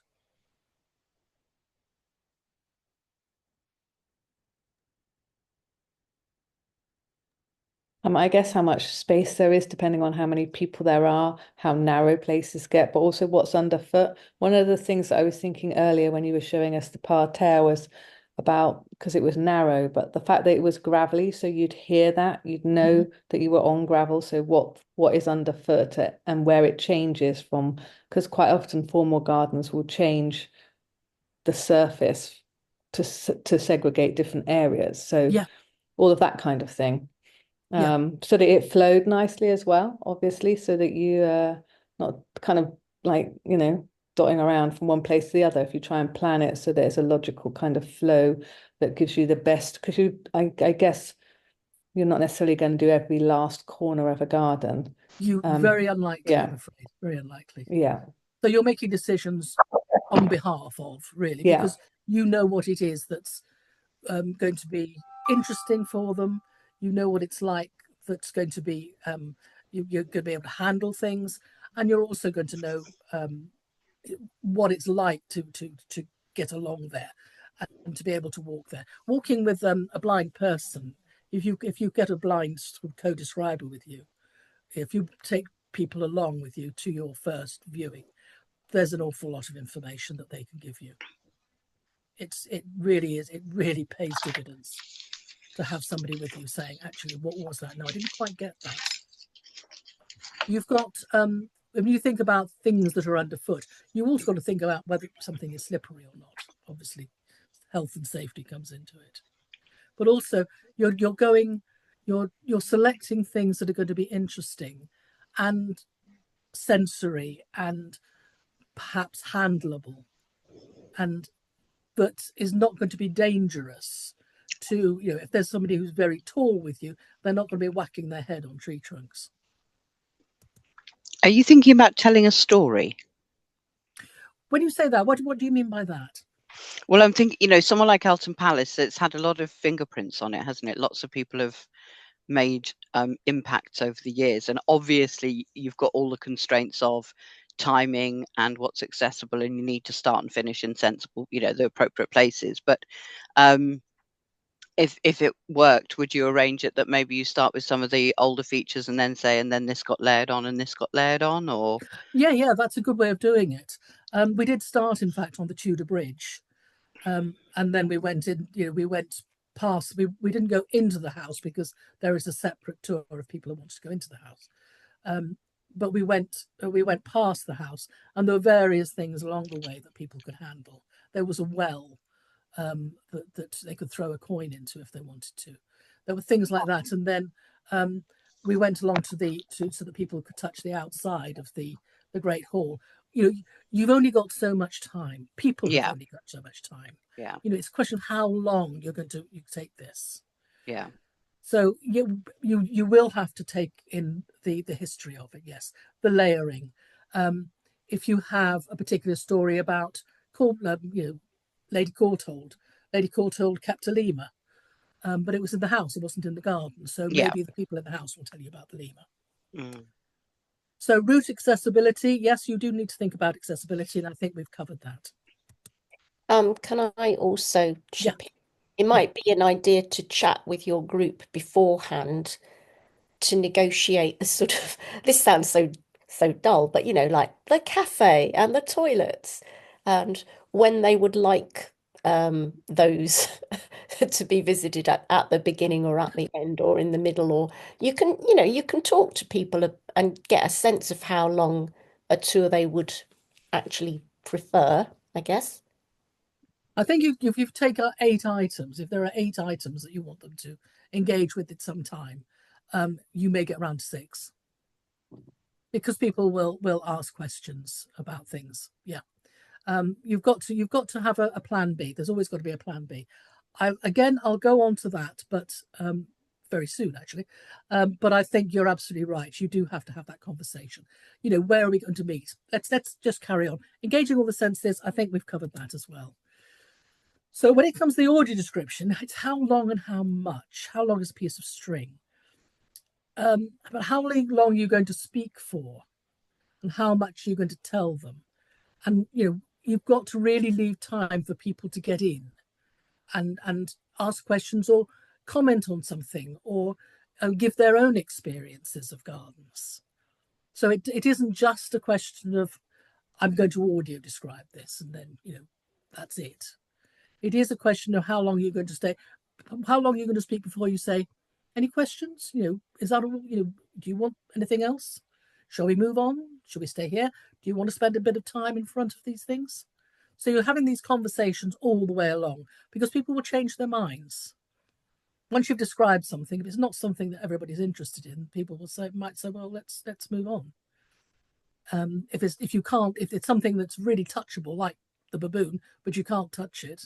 S3: I guess how much space there is, depending on how many people there are, how narrow places get, but also what's underfoot. One of the things that I was thinking earlier when you were showing us the parterre was about, because it was narrow, but the fact that it was gravelly, so you'd hear that, you'd know that you were on gravel. So what is underfoot, and where it changes from, because quite often formal gardens will change the surface to segregate different areas. So
S2: yeah.
S3: all of that kind of thing.
S2: Yeah.
S3: So that it flowed nicely as well, obviously, so that you not kind of like, you know, dotting around from one place to the other. If you try and plan it so that it's a logical kind of flow that gives you the best, because I guess you're not necessarily going to do every last corner of a garden.
S2: Very unlikely,
S3: yeah.
S2: I'm afraid. Very unlikely.
S3: Yeah.
S2: So you're making decisions on behalf of, really,
S3: Yeah.
S2: because you know what it is that's going to be interesting for them. You know what it's like that's going to be, you're going to be able to handle things, and you're also going to know what it's like to get along there and to be able to walk there. Walking with a blind person, if you get a blind co-describer with you, if you take people along with you to your first viewing, there's an awful lot of information that they can give you. It really pays dividends to have somebody with you saying, actually, what was that? No, I didn't quite get that. You've got when you think about things that are underfoot, you also got to think about whether something is slippery or not. Obviously, health and safety comes into it, but also you're selecting things that are going to be interesting and sensory and perhaps handleable, and but is not going to be dangerous to, you know, if there's somebody who's very tall with you, they're not going to be whacking their head on tree trunks.
S4: Are you thinking about telling a story?
S2: When you say that, what do you mean by that?
S4: Well, I'm thinking, you know, someone like Elton Palace, it's had a lot of fingerprints on it, hasn't it? Lots of people have made impacts over the years, and obviously you've got all the constraints of timing and what's accessible, and you need to start and finish in sensible, you know, the appropriate places. But if it worked, would you arrange it that maybe you start with some of the older features and then say, and then this got layered on and this got layered on? Or
S2: Yeah, that's a good way of doing it. We did start, in fact, on the Tudor Bridge, and then we went in, you know, we went past, we didn't go into the house because there is a separate tour of people who want to go into the house. But we went past the house, and there were various things along the way that people could handle. There was a well that they could throw a coin into if they wanted to. There were things like that, and then we went along so that people could touch the outside of the Great Hall. You know, you've only got so much time. People have only got so much time.
S4: Yeah.
S2: You know, it's a question of how long you take this.
S4: Yeah.
S2: So you will have to take in the history of it, yes, the layering. If you have a particular story about Lady Courtauld kept a lemur, but it was in the house, it wasn't in the garden. So maybe the people in the house will tell you about the lemur.
S4: Mm.
S2: So route accessibility, yes, you do need to think about accessibility, and I think we've covered that.
S5: Can I also chip in? It might be an idea to chat with your group beforehand to negotiate the sort of, this sounds so dull, but you know, like the cafe and the toilets, and when they would like those to be visited at the beginning or at the end or in the middle, or you can talk to people and get a sense of how long a tour they would actually prefer, I guess.
S2: I think if you take 8 items, if there are 8 items that you want them to engage with at some time, you may get around to 6, because people will ask questions about things. Yeah, you've got to have a plan B. There's always got to be a plan B. I'll go on to that, but very soon actually. But I think you're absolutely right. You do have to have that conversation. You know, where are we going to meet? Let's just carry on engaging all the senses. I think we've covered that as well. So when it comes to the audio description, it's how long and how much. How long is a piece of string? But how long are you going to speak for, and how much you're going to tell them? And you know, you've got to really leave time for people to get in and ask questions or comment on something, or give their own experiences of gardens. So it isn't just a question of, I'm going to audio describe this and then, you know, that's it. It is a question of how long you're going to stay, how long you're going to speak before you say, any questions? You know, is that all? You know, do you want anything else? Shall we move on? Shall we stay here? Do you want to spend a bit of time in front of these things? So you're having these conversations all the way along, because people will change their minds. once you've described something, if it's not something that everybody's interested in, people might say, well, let's move on. If it's something that's really touchable, like the baboon, but you can't touch it,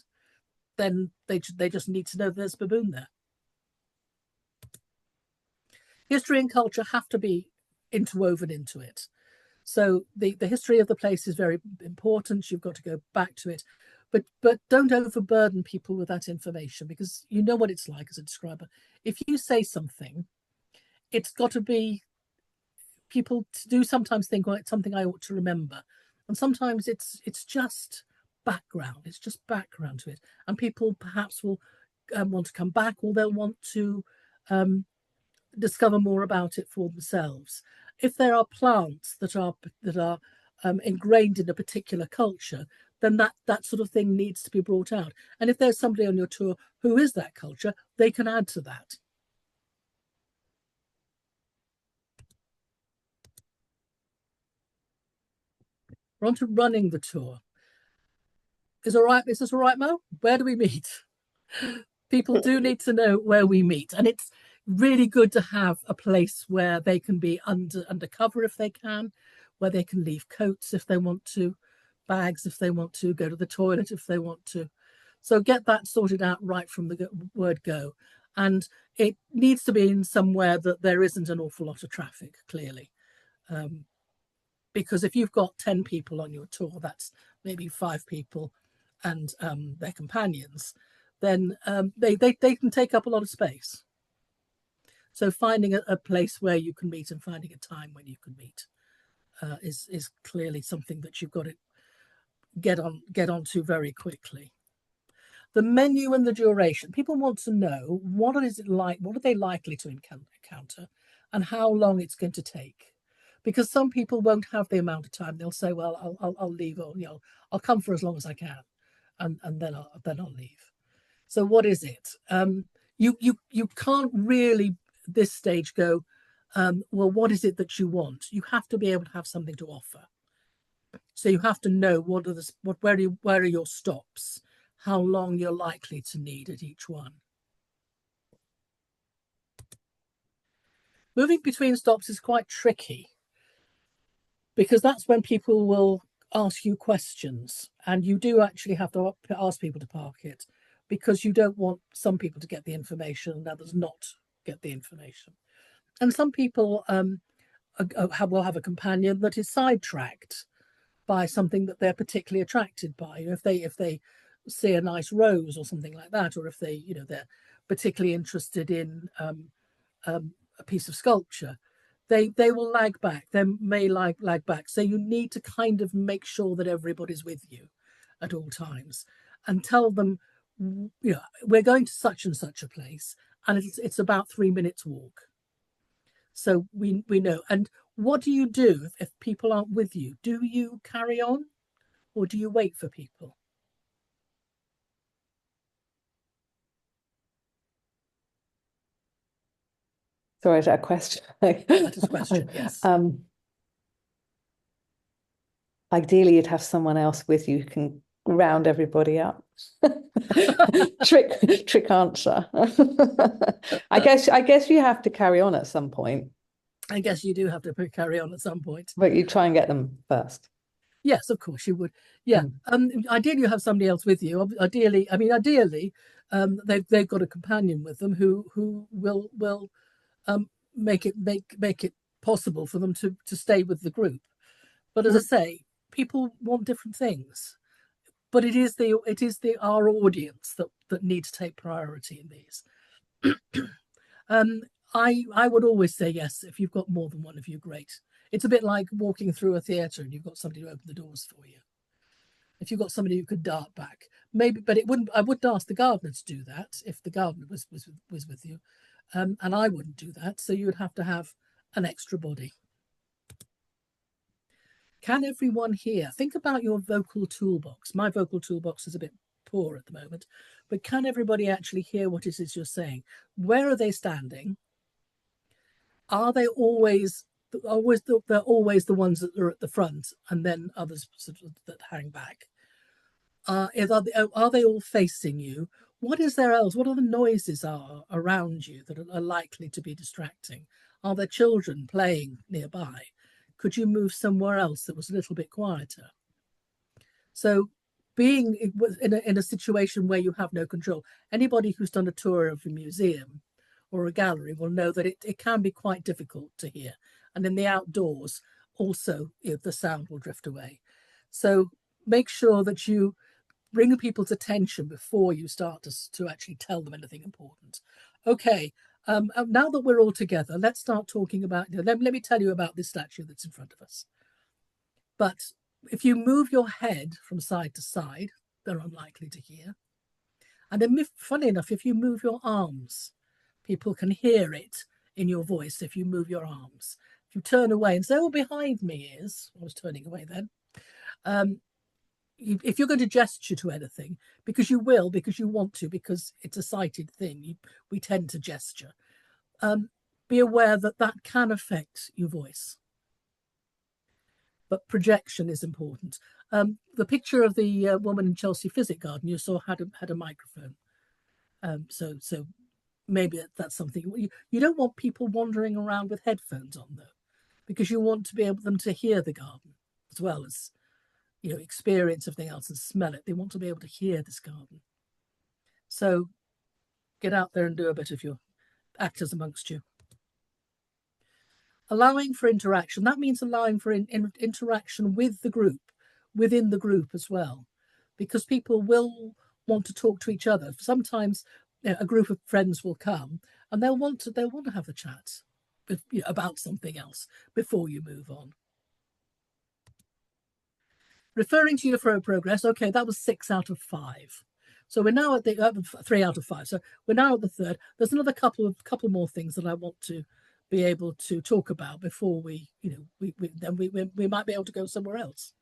S2: then they just need to know there's a baboon there. History and culture have to be interwoven into it. So the history of the place is very important. You've got to go back to it, but don't overburden people with that information, because you know what it's like as a describer. If you say something, it's got to be, people do sometimes think, well, it's something I ought to remember, and sometimes it's just background. It's just background to it, and people perhaps will want to come back, or they'll want to discover more about it for themselves. If there are plants that are ingrained in a particular culture, then that sort of thing needs to be brought out. And if there's somebody on your tour who is that culture, they can add to that. We're on to running the tour. Is this all right, Mo? Where do we meet? People do need to know where we meet, and it's really good to have a place where they can be undercover if they can, where they can leave coats if they want to, bags if they want to, go to the toilet if they want to. So get that sorted out right from the word go. And it needs to be in somewhere that there isn't an awful lot of traffic, clearly. Because if you've got 10 people on your tour, that's maybe 5 people and their companions, then they can take up a lot of space. So finding a place where you can meet and finding a time when you can meet is clearly something that you've got to get onto very quickly. The menu and the duration. People want to know, what is it like? What are they likely to encounter, and how long it's going to take? Because some people won't have the amount of time. They'll say, well, I'll leave, or I'll come for as long as I can, and then I'll leave. So what is it? You can't really at this stage go, well, what is it that you want? You have to be able to have something to offer. So you have to know where are your stops, how long you're likely to need at each one. Moving between stops is quite tricky, because that's when people will ask you questions, and you do actually have to ask people to park it, because you don't want some people to get the information and others not get the information. And some people will have a companion that is sidetracked by something that they're particularly attracted by. If they see a nice rose or something like that, or if they're particularly interested in a piece of sculpture, they will lag back. They may lag back. So you need to kind of make sure that everybody's with you at all times, and tell them, we're going to such and such a place, and it's about 3 minutes walk. So we know. And what do you do if people aren't with you? Do you carry on, or do you wait for people?
S3: Sorry, is that a question?
S2: That is a question, yes.
S3: Ideally, you'd have someone else with you who can round everybody up. trick answer. I guess you have to carry on at some point.
S2: I guess you do have to carry on at some point.
S3: But you try and get them first.
S2: Yes, of course you would. Yeah. Ideally, you have somebody else with you. Ideally, they've got a companion with them who will make it possible for them to stay with the group. But as I say, people want different things. But it is our audience that need to take priority in these. I would always say yes if you've got more than one of you. Great. It's a bit like walking through a theatre and you've got somebody to open the doors for you. If you've got somebody who could dart back, maybe, but I wouldn't ask the gardener to do that if the gardener was with you, and I wouldn't do that. So you would have to have an extra body. Can everyone hear? Think about your vocal toolbox. My vocal toolbox is a bit poor at the moment, but can everybody actually hear what it is you're saying? Where are they standing? Are they always they're always the ones that are at the front, and then others sort of that hang back? Are they all facing you, What is there else? What other noises are around you that are likely to be distracting? Are there children playing nearby? Could you move somewhere else that was a little bit quieter? So being in a situation where you have no control, anybody who's done a tour of a museum or a gallery will know that it can be quite difficult to hear. And in the outdoors, also, the sound will drift away. So make sure that you bring people's attention before you start to actually tell them anything important. Okay, now that we're all together, let's start talking about, let me tell you about this statue that's in front of us. But if you move your head from side to side, they're unlikely to hear. And then, funny enough, if you move your arms, people can hear it in your voice if you move your arms. If you turn away and say, oh, behind me is, I was turning away then. If you're going to gesture to anything, because you will, because you want to, because it's a sighted thing, we tend to gesture, be aware that that can affect your voice. But projection is important. The picture of the woman in Chelsea Physic Garden you saw had a microphone. So maybe that's something. You don't want people wandering around with headphones on, though, because you want to be able them to hear the garden as well as, experience everything else and smell it. They want to be able to hear this garden. So get out there and do a bit of your actors amongst you. Allowing for interaction. That means allowing for interaction with the group, within the group as well, because people will want to talk to each other. Sometimes a group of friends will come and they'll want to have a chat about something else before you move on. Referring to your progress, okay, that was 6 out of 5. So we're now at the 3 out of 5. So we're now at the third. There's another couple more things that I want to be able to talk about before we might be able to go somewhere else.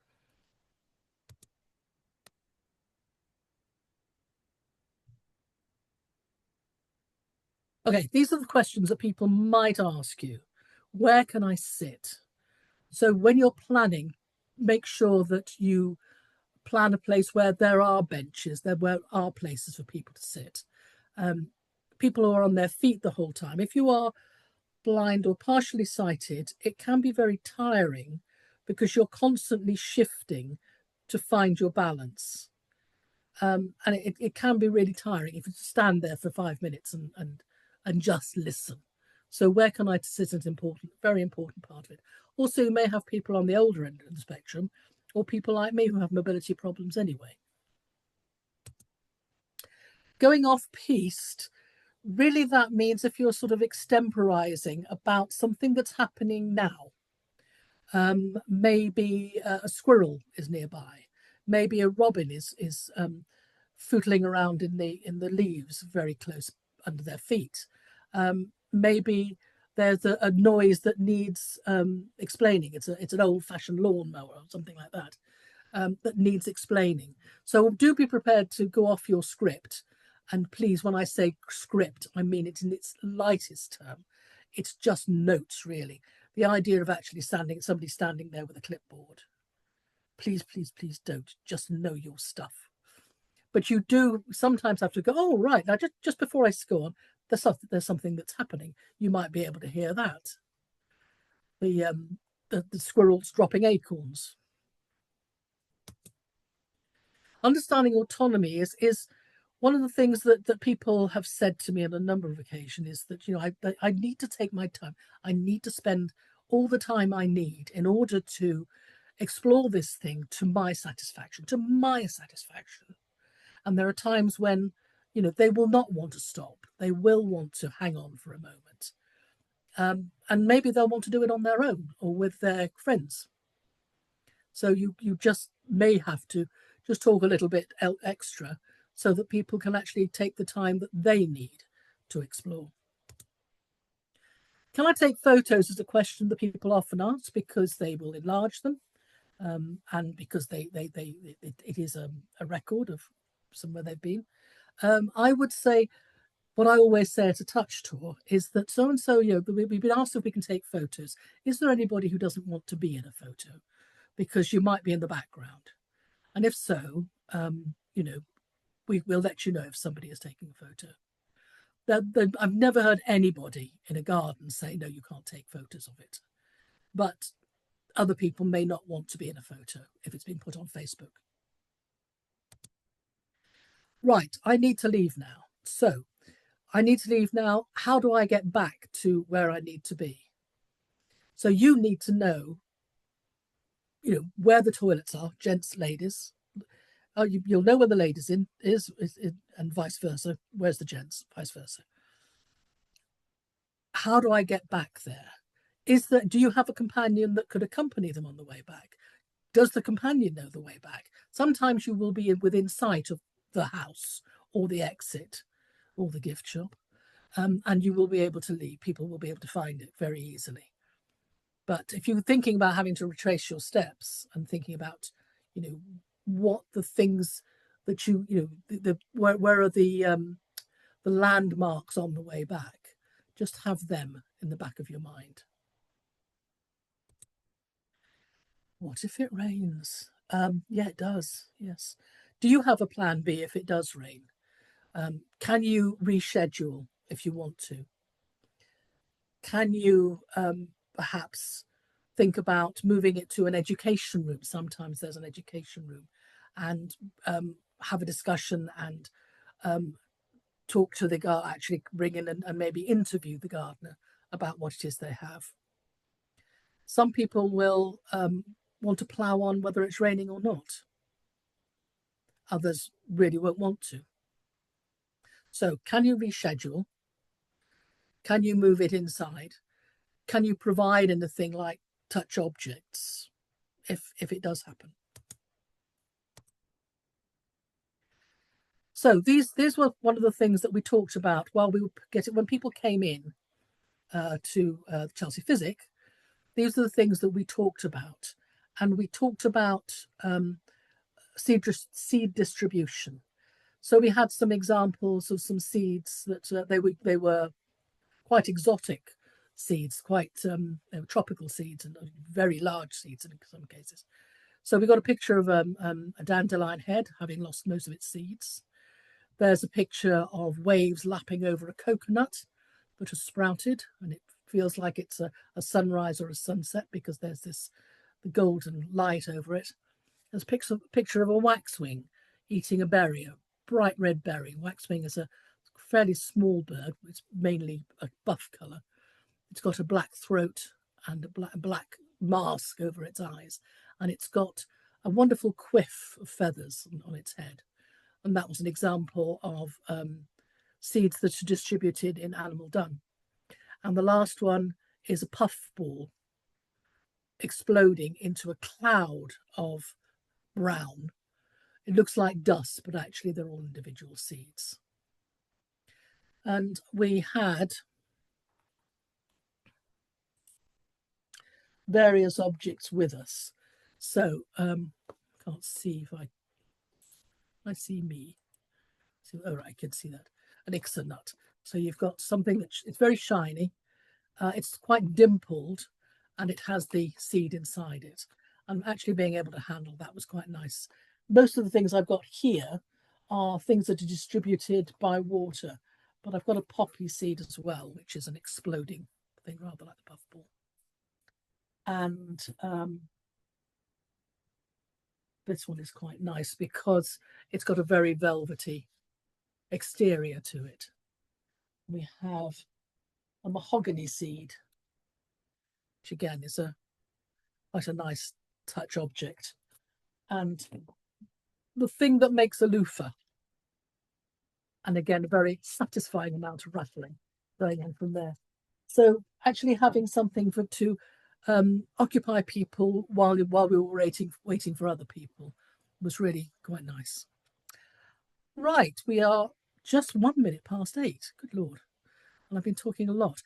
S2: Okay, these are the questions that people might ask you. Where can I sit? So when you're planning, make sure that you plan a place where there are benches, there are places for people to sit. People who are on their feet the whole time. If you are blind or partially sighted, it can be very tiring because you're constantly shifting to find your balance. And it can be really tiring if you stand there for 5 minutes and just listen. So where can I sit is important, very important part of it. Also, you may have people on the older end of the spectrum or people like me who have mobility problems anyway. Going off-piste, really that means if you're sort of extemporizing about something that's happening now, maybe a squirrel is nearby, maybe a robin is footling around in the leaves very close under their feet. Maybe there's a noise that needs explaining. It's an old-fashioned lawnmower or something like that that needs explaining. So do be prepared to go off your script. And please, when I say script, I mean it in its lightest term. It's just notes, really. The idea of actually somebody standing there with a clipboard. Please, please, please don't. Just know your stuff. But you do sometimes have to go, oh, right, now just before I go on, there's something that's happening. You might be able to hear that. The squirrels dropping acorns. Understanding autonomy is one of the things that people have said to me on a number of occasions is that, I need to take my time. I need to spend all the time I need in order to explore this thing to my satisfaction. And there are times when, they will not want to stop. They will want to hang on for a moment. And maybe they'll want to do it on their own or with their friends. So you just may have to just talk a little bit extra so that people can actually take the time that they need to explore. Can I take photos is a question that people often ask because they will enlarge them and because it is a record of somewhere they've been. I would say, what I always say at a touch tour is that so-and-so, we've been asked if we can take photos. Is there anybody who doesn't want to be in a photo? Because you might be in the background. And if so, we'll let you know if somebody is taking a photo. I've never heard anybody in a garden say, no, you can't take photos of it. But other people may not want to be in a photo if it's been put on Facebook. Right, I need to leave now. So I need to leave now. How do I get back to where I need to be? So you need to know, where the toilets are, gents, ladies. You'll know where the ladies is, and vice versa. Where's the gents? Vice versa. How do I get back there? Do you have a companion that could accompany them on the way back? Does the companion know the way back? Sometimes you will be within sight of the house or the exit or the gift shop, and you will be able to leave. People will be able to find it very easily. But if you're thinking about having to retrace your steps and thinking about, what the things that where are the landmarks on the way back, just have them in the back of your mind. What if it rains? Yeah, it does. Yes. Do you have a plan B if it does rain? Can you reschedule if you want to? Can you perhaps think about moving it to an education room? Sometimes there's an education room, and have a discussion and talk to the gardener, actually bring in and maybe interview the gardener about what it is they have. Some people will want to plough on whether it's raining or not. Others really won't want to. So can you reschedule? Can you move it inside? Can you provide anything like touch objects if it does happen? So these were one of the things that we talked about while we were when people came in to Chelsea Physic. These are the things that we talked about, and we talked about seed distribution. So we had some examples of some seeds that they were quite exotic seeds, quite tropical seeds, and very large seeds in some cases. So we got a picture of a dandelion head having lost most of its seeds. There's a picture of waves lapping over a coconut that has sprouted, and it feels like it's a sunrise or a sunset because there's the golden light over it. There's a picture of a waxwing eating a berry, a bright red berry. Waxwing is a fairly small bird. It's mainly a buff colour. It's got a black throat and a black mask over its eyes, and it's got a wonderful quiff of feathers on its head. And that was an example of seeds that are distributed in animal dung. And the last one is a puffball exploding into a cloud of brown. It looks like dust, but actually they're all individual seeds. And we had various objects with us. So can't see if I see me. So, oh, right, I can see that. An Ixer nut. So you've got something it's very shiny. It's quite dimpled, and it has the seed inside it. And actually being able to handle that was quite nice. Most of the things I've got here are things that are distributed by water, but I've got a poppy seed as well, which is an exploding thing, rather like the puffball. And this one is quite nice because it's got a very velvety exterior to it. We have a mahogany seed, which again is quite a nice touch object. And the thing that makes a loofah, and again a very satisfying amount of rattling going on from there. So actually having something to occupy people while we were waiting for other people was really quite nice. Right, we are just 1 minute past 8. Good Lord. And I've been talking a lot.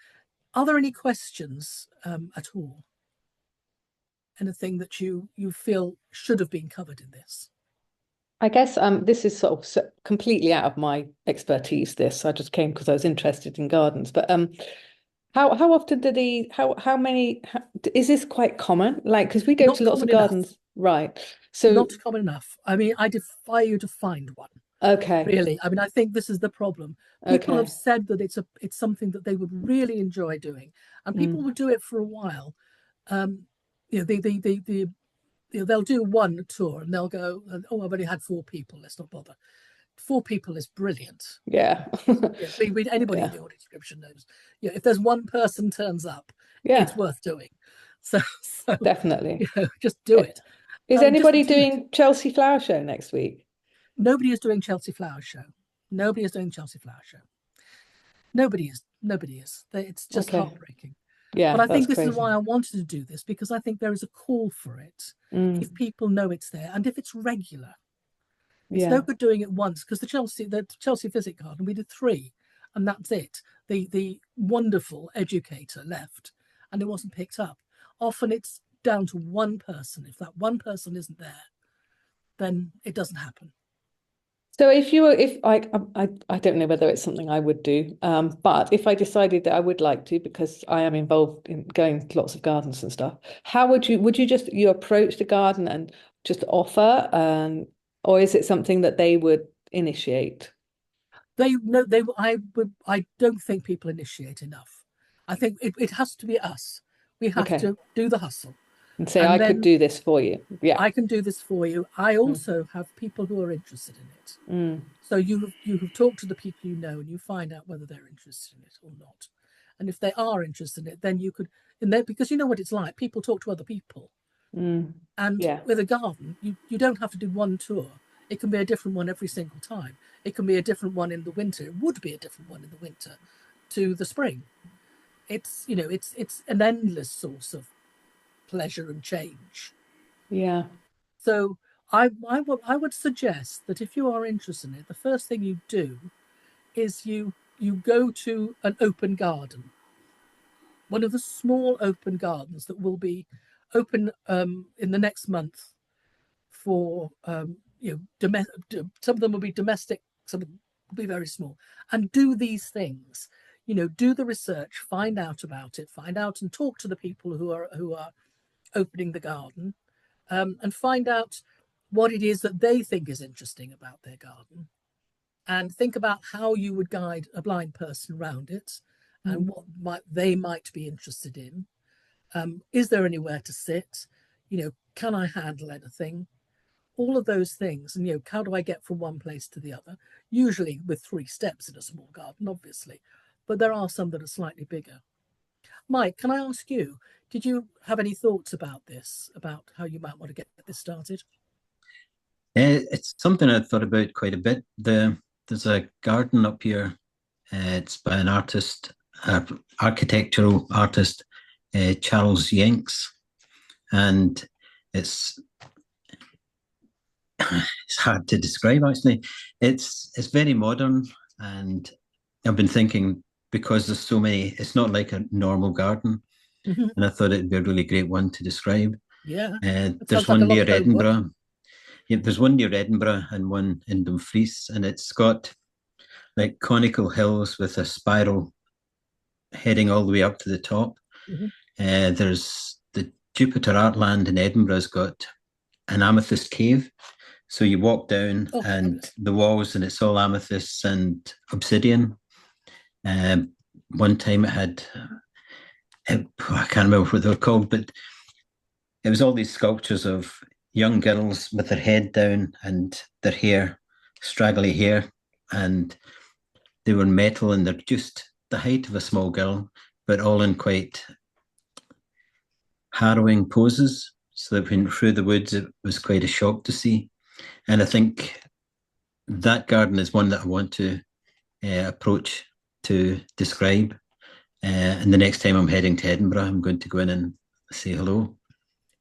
S2: Are there any questions at all? Anything that you feel should have been covered in this?
S3: I guess this is sort of completely out of my expertise. I just came because I was interested in gardens. But how often how many is this quite common? Like, because we go to lots of gardens, right? So
S2: not common enough. I mean, I defy you to find one.
S3: Okay.
S2: Really. I mean, I think this is the problem. People
S3: Okay.
S2: have said that it's something that they would really enjoy doing, and people will do it for a while. You know, they'll do one tour and they'll go, oh, I've only had 4 people. Let's not bother. 4 people is brilliant.
S3: Yeah.
S2: Yeah, anybody in
S3: Yeah.
S2: the audio description knows. Yeah, if there's one person turns up,
S3: Yeah.
S2: it's worth doing. So
S3: Definitely.
S2: just do it.
S3: Is
S2: Just
S3: anybody
S2: do it.
S3: doing Chelsea Flower Show next week?
S2: Nobody is doing Chelsea Flower Show. Nobody is doing Chelsea Flower Show. Nobody is. It's just
S3: Okay.
S2: heartbreaking.
S3: Yeah,
S2: But I think
S3: that's
S2: this is
S3: crazy.
S2: why I wanted to do this, because I think there is a call for it. If people know it's there and if it's regular. It's no
S3: Yeah.
S2: good doing it once, because the Chelsea Physic Garden, we did 3 and that's it. The wonderful educator left and it wasn't picked up. Often it's down to one person. If that one person isn't there, then it doesn't happen.
S3: So if I don't know whether it's something I would do, but if I decided that I would like to, because I am involved in going to lots of gardens and stuff, how would you just approach the garden and just offer, or is it something that they would initiate?
S2: I don't think people initiate enough. I think it has to be us. We have to do the hustle.
S3: And say,
S2: And
S3: I
S2: then
S3: could do this for you. Yeah.
S2: I can do this for you. I also have people who are interested in it. So you have talked to the people you know and you find out whether they're interested in it or not. And if they are interested in it, then you could, because you know what it's like. People talk to other people. And with a garden, you don't have to do one tour. It can be a different one every single time. It can be a different one in the winter. It would be a different one in the winter to the spring. It's an endless source of pleasure and change.
S3: Yeah.
S2: So I would suggest that if you are interested in it, the first thing you do is you go to an open garden, one of the small open gardens that will be open in the next month for some of them will be domestic, some of them will be very small, and do these things. Do the research, find out about it, and talk to the people who are opening the garden, and find out what it is that they think is interesting about their garden, and think about how you would guide a blind person around it and what they might be interested in. Is there anywhere to sit? Can I handle anything? All of those things. And, how do I get from one place to the other? Usually with 3 steps in a small garden, obviously, but there are some that are slightly bigger. Mike, can I ask you, did you have any thoughts about this, about how you might want to get this started?
S7: It's something I've thought about quite a bit. There's a garden up here. It's by an artist, architectural artist, Charles Yanks, and it's hard to describe, actually. It's very modern, and I've been thinking, because there's so many, it's not like a normal garden, and I thought it'd be a really great one to describe.
S2: Yeah.
S7: There's one near Edinburgh. Yeah, there's one near Edinburgh and one in Dumfries, and it's got like conical hills with a spiral heading all the way up to the top. There's the Jupiter Artland in Edinburgh has got an amethyst cave. So you walk down and the walls, and it's all amethyst and obsidian. One time it had, I can't remember what they were called, but it was all these sculptures of young girls with their head down and their hair, straggly hair, and they were metal, and they're just the height of a small girl, but all in quite harrowing poses. So that when through the woods, it was quite a shock to see. And I think that garden is one that I want to approach to describe. And the next time I'm heading to Edinburgh, I'm going to go in and say hello.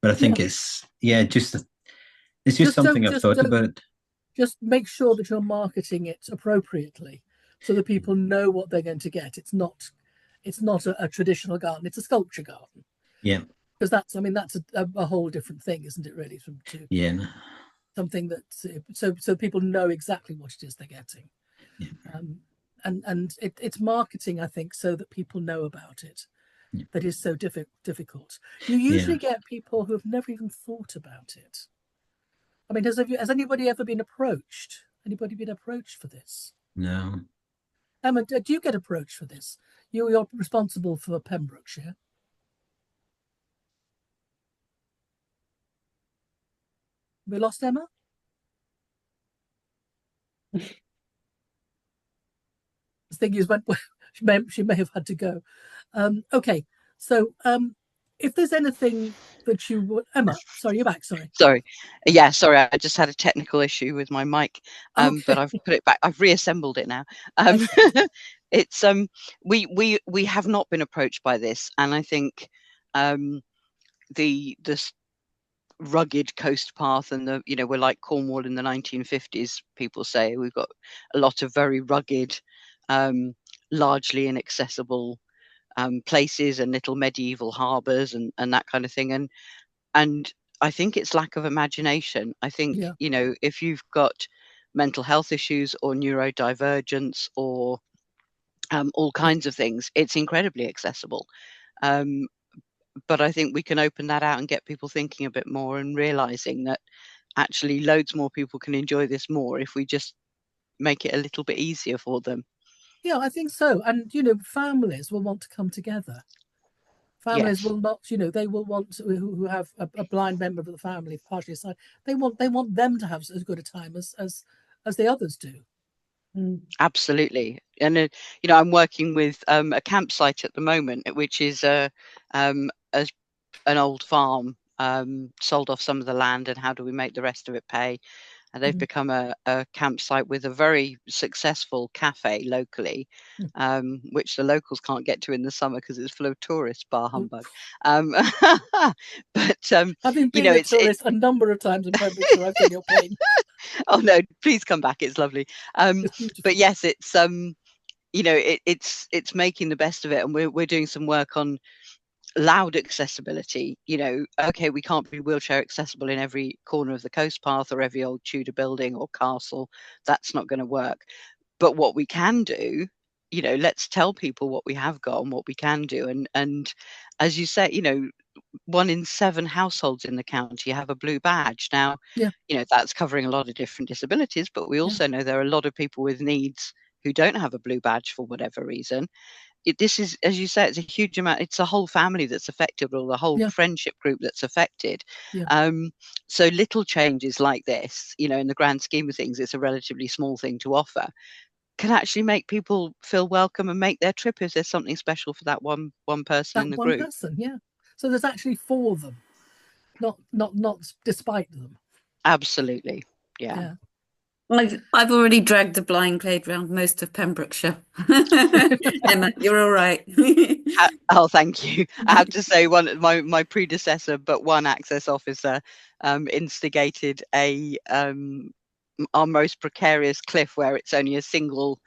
S7: But I think it's just something I've thought about.
S2: Just make sure that you're marketing it appropriately, so that people know what they're going to get. It's not a traditional garden; it's a sculpture garden.
S7: Yeah,
S2: because that's a whole different thing, isn't it? Really, something that so people know exactly what it is they're getting. Yeah. And it's marketing, I think, so that people know about it. Yeah. That is so difficult. You usually get people who have never even thought about it. I mean, has anybody ever been approached Anybody been approached for this?
S7: No.
S2: Emma, do you get approached for this? You're responsible for Pembrokeshire. We lost Emma? The thing is, when she may have had to go. Okay, so if there's anything that you would, Emma, sorry, you're back. Sorry.
S4: Yeah, sorry. I just had a technical issue with my mic,
S2: Okay.
S4: but I've put it back. I've reassembled it now. It's we have not been approached by this, and I think the rugged coast path and the, you know, we're like Cornwall in the 1950s. People say we've got a lot of very rugged, largely inaccessible places and little medieval harbours and that kind of thing, and I think it's lack of imagination. I think, you know, if you've got mental health issues or neurodivergence or all kinds of things, it's incredibly accessible. But I think we can open that out and get people thinking a bit more and realizing that actually loads more people can enjoy this more if we just make it a little bit easier for them.
S2: Yeah, I think so. And, you know, families will want to come together. Families will not, you know, they will want to, who have a blind member of the family partially aside. They want them to have as good a time as the others do.
S4: Absolutely. And you know, I'm working with a campsite at the moment, which is an old farm, sold off some of the land, and how do we make the rest of it pay? And they've become a campsite with a very successful cafe locally, which the locals can't get to in the summer because it's full of tourists, bar humbug. But
S2: having been,
S4: you know,
S2: a tourist a number of times in Pembrokeshire, I feel your pain.
S4: Oh no, please come back, it's lovely. But yes, it's you know, it's making the best of it, and we're doing some work on loud accessibility. You know, okay, we can't be wheelchair accessible in every corner of the coast path or every old Tudor building or castle. That's not going to work. But what we can do, you know, let's tell people what we have got and what we can do. And as you say, you know, 1 in 7 households in the county have a blue badge. Now, you know, that's covering a lot of different disabilities, but we also know there are a lot of people with needs who don't have a blue badge for whatever reason. This is, as you say, it's a huge amount. It's a whole family that's affected, or the whole friendship group that's affected. So little changes like this, you know, in the grand scheme of things, it's a relatively small thing to offer, can actually make people feel welcome and make their trip if there's something special for that one person in the group.
S2: So there's actually for them, not despite them.
S4: Absolutely, yeah.
S6: I've already dragged the blind clade round most of Pembrokeshire. Emma, you're all right.
S4: Oh, thank you. I have to say, my predecessor, but one access officer, instigated our most precarious cliff where it's only a single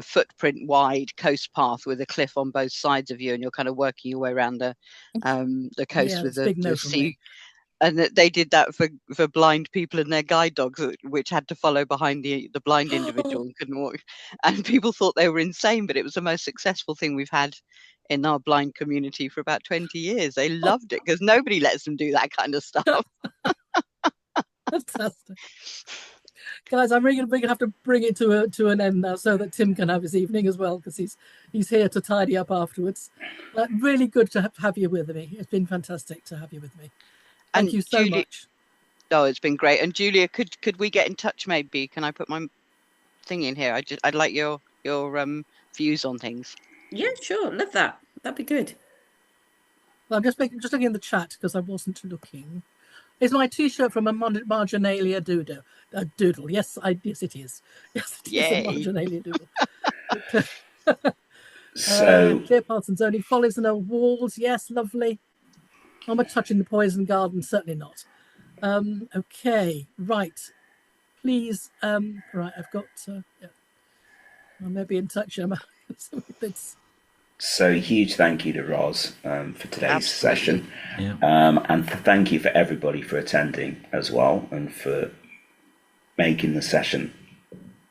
S4: footprint wide coast path with a cliff on both sides of you, and you're kind of working your way around the coast with the sea. And they did that for blind people and their guide dogs, which had to follow behind the blind individual and couldn't walk. And people thought they were insane, but it was the most successful thing we've had in our blind community for about 20 years. They loved it because nobody lets them do that kind of stuff.
S2: Fantastic. Guys, I'm really going to have to bring it to an end now so that Tim can have his evening as well, because he's here to tidy up afterwards. Really good to have you with me. It's been fantastic to have you with me. Thank you so much.
S4: Oh, it's been great. And Julia, could we get in touch maybe? Can I put my thing in here? I'd like your views on things.
S6: Yeah, sure. Love that. That'd be good.
S2: Well, I'm just looking in the chat because I wasn't looking. Is my T-shirt from a marginalia doodle? Yes, it is. Yes, it is a marginalia doodle.
S1: So
S2: Clear paths and zoning, follies and old walls. Yes, lovely. Am I touching the poison garden? Certainly not. Okay, right. Please, right, I've got, I may be in touch, Emma.
S1: So huge thank you to Roz for today's session. And thank you for everybody for attending as well, and for making the session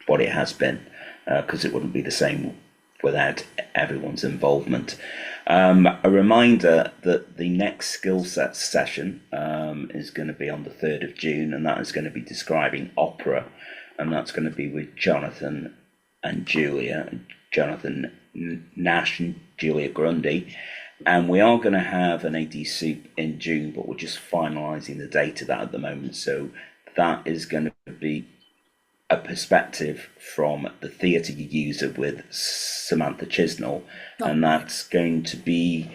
S1: what it has been, because it wouldn't be the same without everyone's involvement. A reminder that the next skill sets session is going to be on the 3rd of June, and that is going to be describing opera and that's going to be with Jonathan and Julia, Jonathan Nash and Julia Grundy. And we are going to have an AD Soup in June, but we're just finalising the date of that at the moment. So that is going to be a perspective from the theatre user with Samantha Chisnell, and that's going to be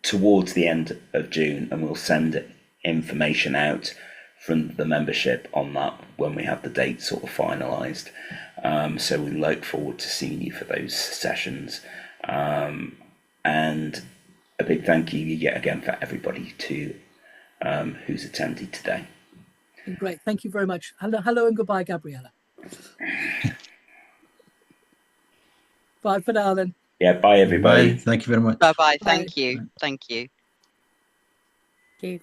S1: towards the end of June, and we'll send information out from the membership on that when we have the date sort of finalised. So we look forward to seeing you for those sessions. And a big thank you yet again for everybody who's attended today.
S2: Great, thank you very much. Hello and goodbye, Gabriella. Bye for now then.
S1: Yeah, bye everybody.
S7: Bye. Thank you very much.
S4: Bye bye.
S2: Bye.
S4: Thank you. Thank you.
S6: Thank you.